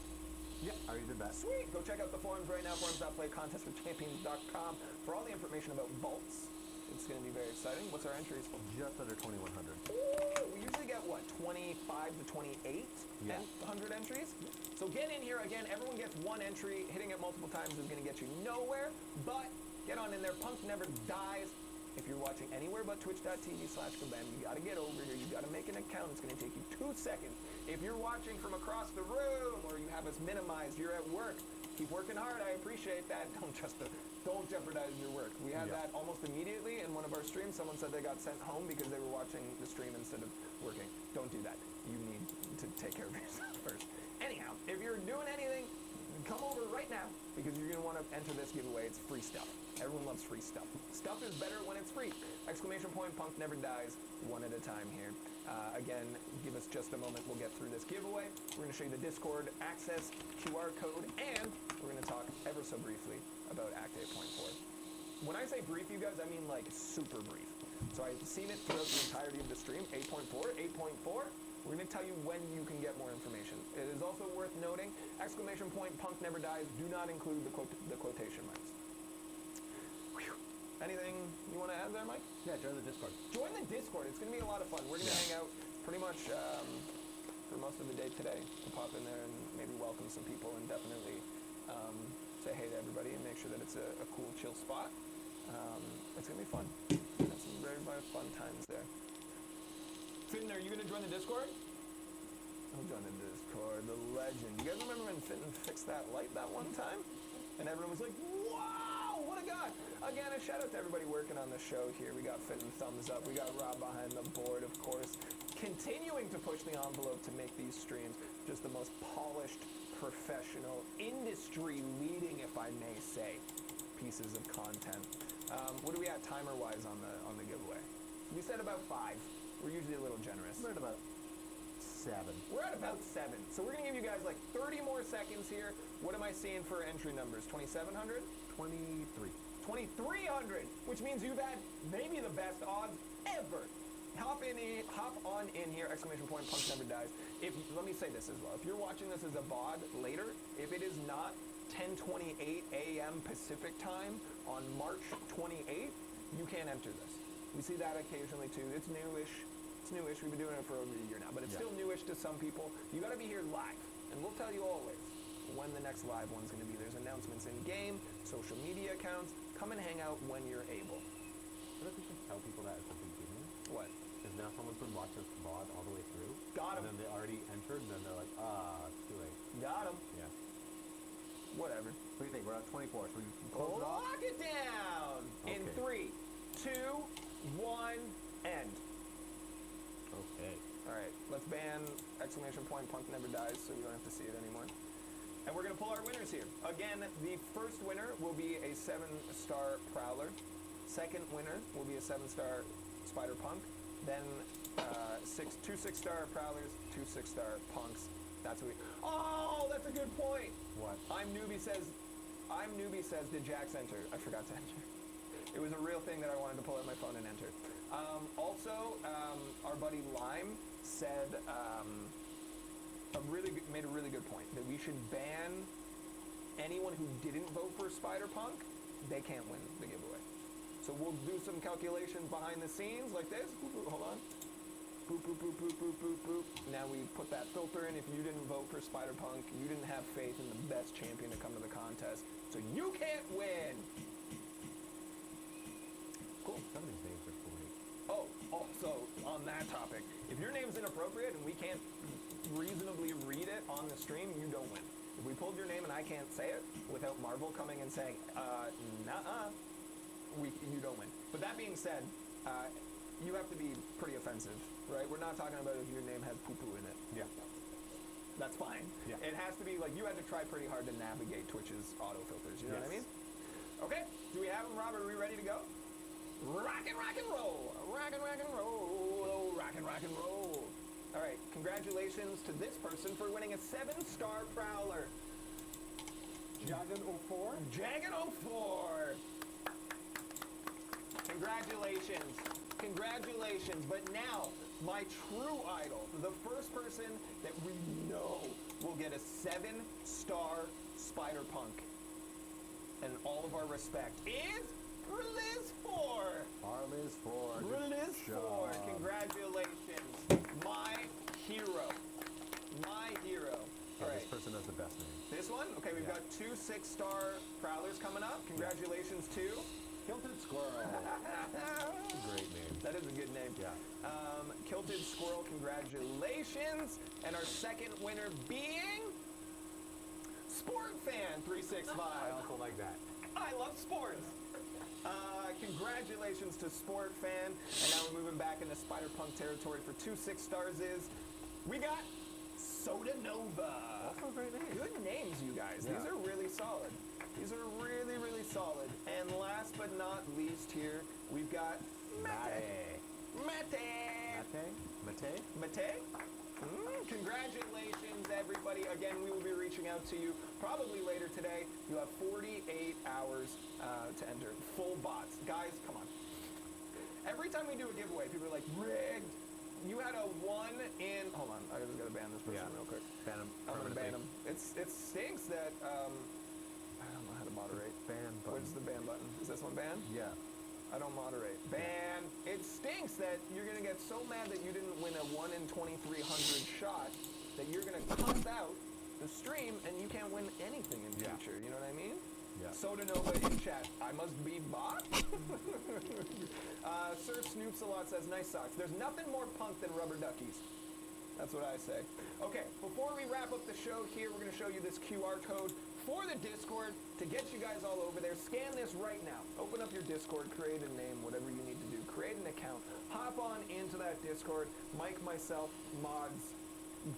Yeah, I already did that. Sweet! Go check out the forums right now, forums.playcontestforchampions.com for all the information about vaults. It's going to be very exciting. What's our entries? Just under 2,100. Ooh, we usually get, what, 25 to 28 Yeah. 100 entries? So get in here. Again, everyone gets 1 entry. Hitting it multiple times is going to get you nowhere, but get on in there. Punk never dies. If you're watching anywhere but twitch.tv/Kabam, you got to get over here. You got to make an account. It's going to take you 2 seconds. If you're watching from across the room or you have us minimized, you're at work, keep working hard. I appreciate that. Don't jeopardize your work. We had that almost immediately in one of our streams. Someone said they got sent home because they were watching the stream instead of working. Don't do that. You need to take care of yourself first. Anyhow, if you're doing anything, come over right now because you're going to want to enter this giveaway. It's free stuff. Everyone loves free stuff. Stuff is better when it's free. Exclamation point, Punk never dies, one at a time here. Again, give us just a moment. We'll get through this giveaway. We're going to show you the Discord access QR code, and we're going to talk ever so briefly about Act 8.4. When I say brief, you guys, I mean like super brief. So I've seen it throughout the entirety of the stream. 8.4. We're going to tell you when you can get more information. It is also worth noting, exclamation point, Punk never dies, do not include the quotation marks. Whew. Anything you want to add there, Mike? Yeah, join the Discord. Join the Discord. It's going to be a lot of fun. We're going to hang out pretty much for most of the day today to pop in there and maybe welcome some people and definitely say hey to everybody and make sure that it's a cool, chill spot. It's going to be fun. Have some very, very fun times there. Finn, are you gonna join the Discord? I'll join the Discord. The legend. You guys remember when Finn fixed that light that one time? And everyone was like, wow, what a god. Again, a shout out to everybody working on the show here. We got Finn thumbs up. We got Rob behind the board, of course. Continuing to push the envelope to make these streams just the most polished, professional, industry-leading, if I may say, pieces of content. What are we at timer-wise on the giveaway? We said about 5. We're usually a little generous. We're at about 7. We're at about 7. So we're gonna give you guys like 30 more seconds here. What am I seeing for entry numbers? 2,700? 23. 2,300, which means you've had maybe the best odds ever. Hop on in here, exclamation point, Punk Never Dies. Let me say this as well. If you're watching this as a VOD later, if it is not 10:28 a.m. Pacific time on March 28th, you can't enter this. We see that occasionally too. It's newish. We've been doing it for over a year now, but it's still newish to some people. You got to be here live, and we'll tell you always when the next live one's going to be. There's announcements in game, social media accounts. Come and hang out when you're able. What if we should tell people that at the beginning? What? Because now someone's been watching this VOD all the way through. Got 'em. And then they already entered, and then they're like, it's too late. Got him. Yeah. Whatever. What do you think? We're at 24, so we can close it off? Lock it down. In Okay. 3, 2, 1, end. Okay. All right, let's ban exclamation point Punk Never Dies so you don't have to see it anymore. And we're going to pull our winners here. Again, the first winner will be a 7-star Prowler. Second winner will be a 7-star Spider Punk. Then 2 6-star Prowlers, 2 6-star Punks. That's what we... Oh, that's a good point. What? I'm newbie says, did Jax enter? I forgot to enter. It was a real thing that I wanted to pull out my phone and enter. Also, our buddy Lime said, made a really good point, that we should ban anyone who didn't vote for Spider-Punk. They can't win the giveaway. So we'll do some calculations behind the scenes like this. Boop, boop, hold on. Boop, boop, boop, boop, boop, boop, boop. Now we put that filter in. If you didn't vote for Spider-Punk, you didn't have faith in the best champion to come to the contest. So you can't win. Cool. Some of these names are great. Oh, also on that topic, if your name's inappropriate and we can't reasonably read it on the stream, you don't win. If we pulled your name and I can't say it without Marvel coming and saying, nuh-uh, you don't win. But that being said, you have to be pretty offensive, right? We're not talking about if your name has poo-poo in it. Yeah. That's fine. Yeah. It has to be like you had to try pretty hard to navigate Twitch's auto filters. You know what I mean? Okay. Do we have them, Robert? Are we ready to go? Rock and roll. Rock and roll. Oh, rock and roll. All right. Congratulations to this person for winning a 7-star Prowler. Jagan04? Jagan04. Congratulations. But now, my true idol, the first person that we know will get a 7-star Spider-Punk, and all of our respect, is Liz4. Our Liz4. Liz4. Congratulations. My hero. Yeah, All right. this person has the best name. This one? Okay, we've got 2 6-star Prowlers coming up. Congratulations to... Kilted Squirrel. Great name. That is a good name. Yeah. Kilted Squirrel, congratulations. And our second winner being... SportFan365. I also like that. I love sports. Congratulations to SportFan. And now we're moving back into Spider-Punk territory for 2 6-stars is... We got Soda Nova. Also a great name. Good names, you guys. Yeah. These are really solid. These are really, really solid. And last but not least here, we've got Mate. Congratulations, everybody. Again, we will be reaching out to you probably later today. You have 48 hours to enter. Full bots. Guys, come on. Every time we do a giveaway, people are like, rigged. You had a 1 in... Hold on. I just got to ban this person real quick. Ban him. I'm going to ban him. It stinks that... I don't know how to moderate. Ban button. Where's the ban button? Is this one ban? Yeah. I don't moderate. Ban. It stinks that you're going to get so mad that you didn't win a 1 in 2,300 shot that you're going to cuss out the stream and you can't win anything in future. You know what I mean? Yeah. Soda Nova in chat. I must be bot. Sir Snoops a lot says nice socks. There's nothing more punk than rubber duckies. That's what I say. Okay, before we wrap up the show here, we're going to show you this QR code for the Discord to get you guys all over there. Scan this right now. Open up your Discord, create a name, whatever you need to do. Create an account. Hop on into that Discord. Mike, myself, mods,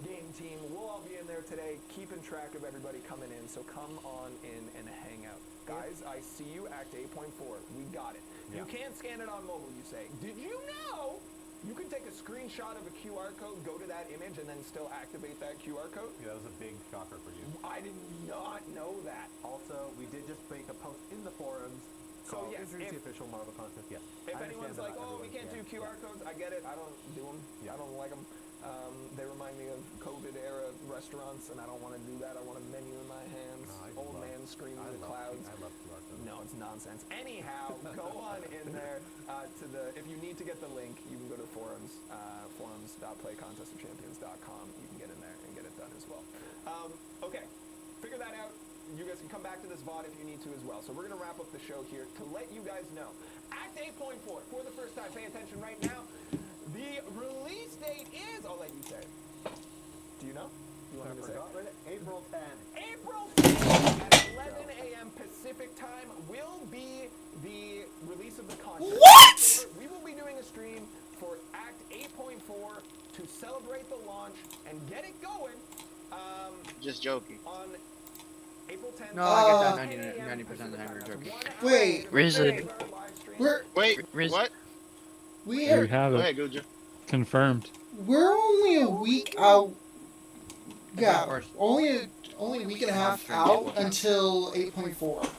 game team, we'll all be in there today, keeping track of everybody coming in. So come on in and hang out. Guys, I see you, Act 8.4. We got it. You can't scan it on mobile, you say. Did you know you can take a screenshot of a QR code, go to that image, and then still activate that QR code? Yeah, that was a big shocker for you. I did not know that. Also, we did just make a post in the forums. So yes, is the official Marvel contest? Yes. If I anyone's understand like, that oh, we everyone can't do QR codes, I get it. I don't do them. Yeah. I don't like them. They remind me of COVID-era restaurants, and I don't want to do that. I want a menu in my hands. No, Old man screaming in the clouds. I love QR codes. No, it's nonsense. Anyhow, go on in there to the. If you need to get the link, you can go to forums, forums.playcontestofchampions.com. You can get in there and get it done as well. Okay, figure that out. You guys can come back to this VOD if you need to as well. So we're gonna wrap up the show here to let you guys know. Act 8.4 for the first time. Pay attention right now. The release date is. I'll let you say it. Do you know? You want me to say it? April 10. April 10th at 11 a.m. Pacific time will be the release of the contest. What? We will be doing a stream for Act 8.4 to celebrate the launch and get it going. Just joking. On April 10th. No, I get that 90% of the time you're joking. Wait. Rizzo. We're Wait, what? we There are you have Go it. ahead, Guja. Confirmed. we're only a week out. Yeah, Of course. only a week and a half out until 8.4.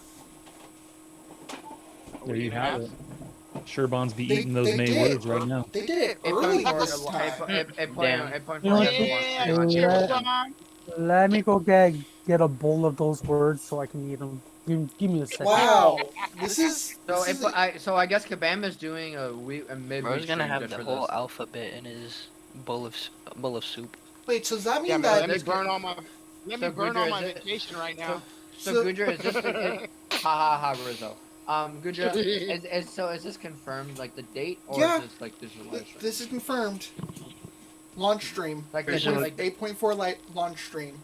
There you have it. Sherbon's be They- eating those they May did. words right now. They did it early this time. 8.4 You know, Yeah, Cheers, cheers, Don. Don. Let me go get a bowl of those words so I can eat them. Give me a second. Wow, this is. So this is I guess Kabam is doing a midweek. Bro's gonna stream have just the for whole this. alphabet in his bowl of soup. wait, so does that mean Yeah, man, that? let me burn all my. Let me So burn Guja, all my is it- vacation right now. So Gudra, is this ha ha ha Rizzo? Gudra, is this confirmed, like the date, or Yeah. is this like this release? This is confirmed. Launch stream. Like, There's this, a- like 8.4 launch stream.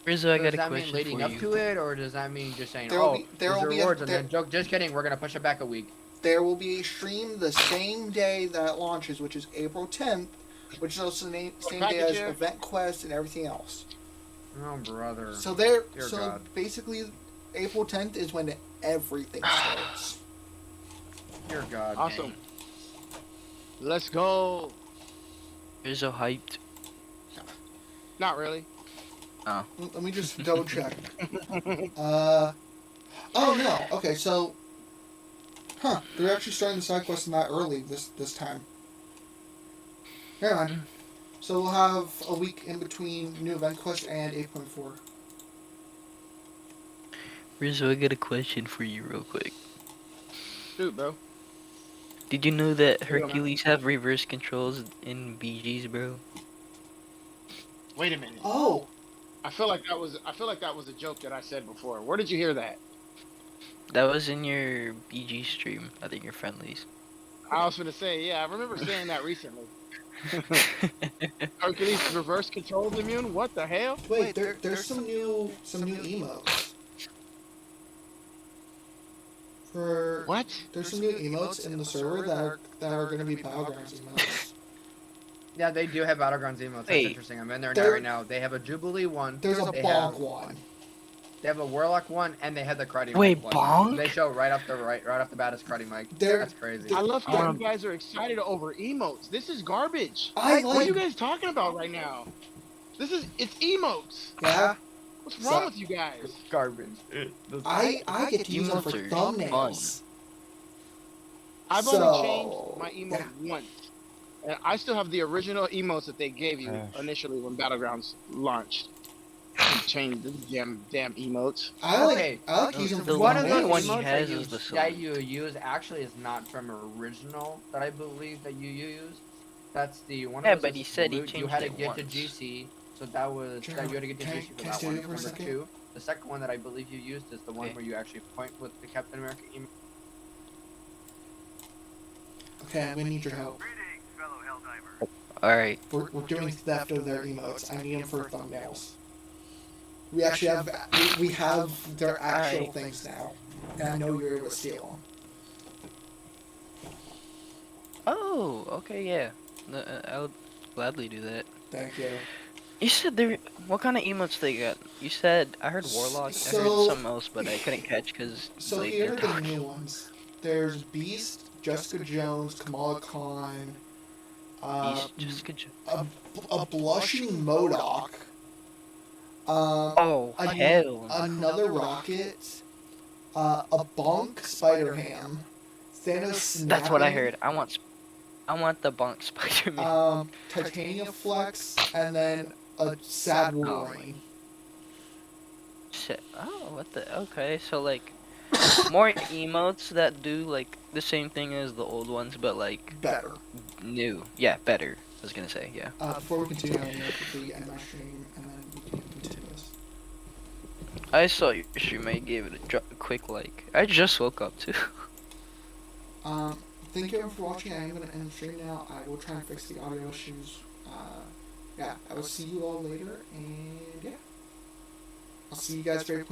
Rizzo, I does got a that mean question leading for up you. to it, or does that mean just saying, There will oh, be- there these will are be a- rewards, and there- then joke, just kidding, we're gonna push it back a week. There will be a stream the same day that launches, which is April 10th, which is also the same day as Packager. Event Quest and everything else. Oh brother. So there, Dear so God. basically, April 10th is when everything starts. Dear God. Awesome. Let's go. Rizzo hyped. Not really. Let me just double check. Oh no. Okay, so, they're actually starting the side quest not early this time. Never mind. So we'll have a week in between new event quest and 8.4. Rizzo, I got a question for you real quick. Shoot, bro. Did you know that Hercules have reverse controls in BGs, bro? Wait a minute. Oh, I feel like that was a joke that I said before. Where did you hear that? That was in your BG stream, I think your friendlies. I was gonna say, yeah, I remember saying that recently. Hercules reverse controls immune? What the hell? wait, there's some new emotes. For What? there's some new emotes in the server that are going to be Battlegrounds emotes. Yeah, they do have Battlegrounds emotes. That's Wait. interesting. I'm in there There- right now. They have a Jubilee one. There's a they bonk have, one. They have a Warlock one, and they have the Karate Wait, Mike bonk? one. They show right off the bat as Karate Mike. They're- That's crazy. I love how you guys are excited over emotes. This is garbage. I What are you like. guys talking about right now? It's emotes. Yeah, What's wrong with you guys? Garbage. I get to use them for Emotes are thumbnails. I've So- only changed my emote once. And I still have the original emotes that they gave you initially when Battlegrounds launched. Changed the damn emotes. I Okay. like using them The for One of those one thumbnails. he emotes has that, is the that sun. you use actually is not from original that I believe that you use. That's the one. Yeah, of those but he is said he blue. You changed had to it get to once. GC, so that was that you had to get to Can I- GC for can I that stay one. there for a Number second? two The second one that I believe you used is the one Okay. where you actually point with the Captain America emote. Okay, I'm gonna need your help. Alright. We're doing theft of their emotes. I need them for thumbnails. We actually have we have their actual Alright. things now, and I know you're able to steal them. Oh, okay, yeah. I would gladly do that. Thank you. You said there. What kind of emotes they got? You said I heard Warlock. I So- heard something else, but I couldn't catch because So like here they're are the talking. new ones. There's Beast, Jessica Jones, Kamala Khan, Beast, Jessica Jo- a blushing MODOK. Oh an- hell! Another Rocket, a Bonk Spider-Ham, Thanos That's what I snapping, heard. I want the Bonk Spider-Man. Titania Flex, and then a Sad Wolverine. Shit. Oh, what the? Okay, so like more emotes that do like the same thing as the old ones, but like Better. new. Yeah, better. I was gonna say, yeah. Before we continue, I'm gonna quickly end my stream, and then we can continue this. I saw your stream. I gave it a quick like. I just woke up too. Thank you everyone for watching. I am going to end the stream now. I will try and fix the audio issues. Yeah, I will see you all later, and yeah. I'll see you guys very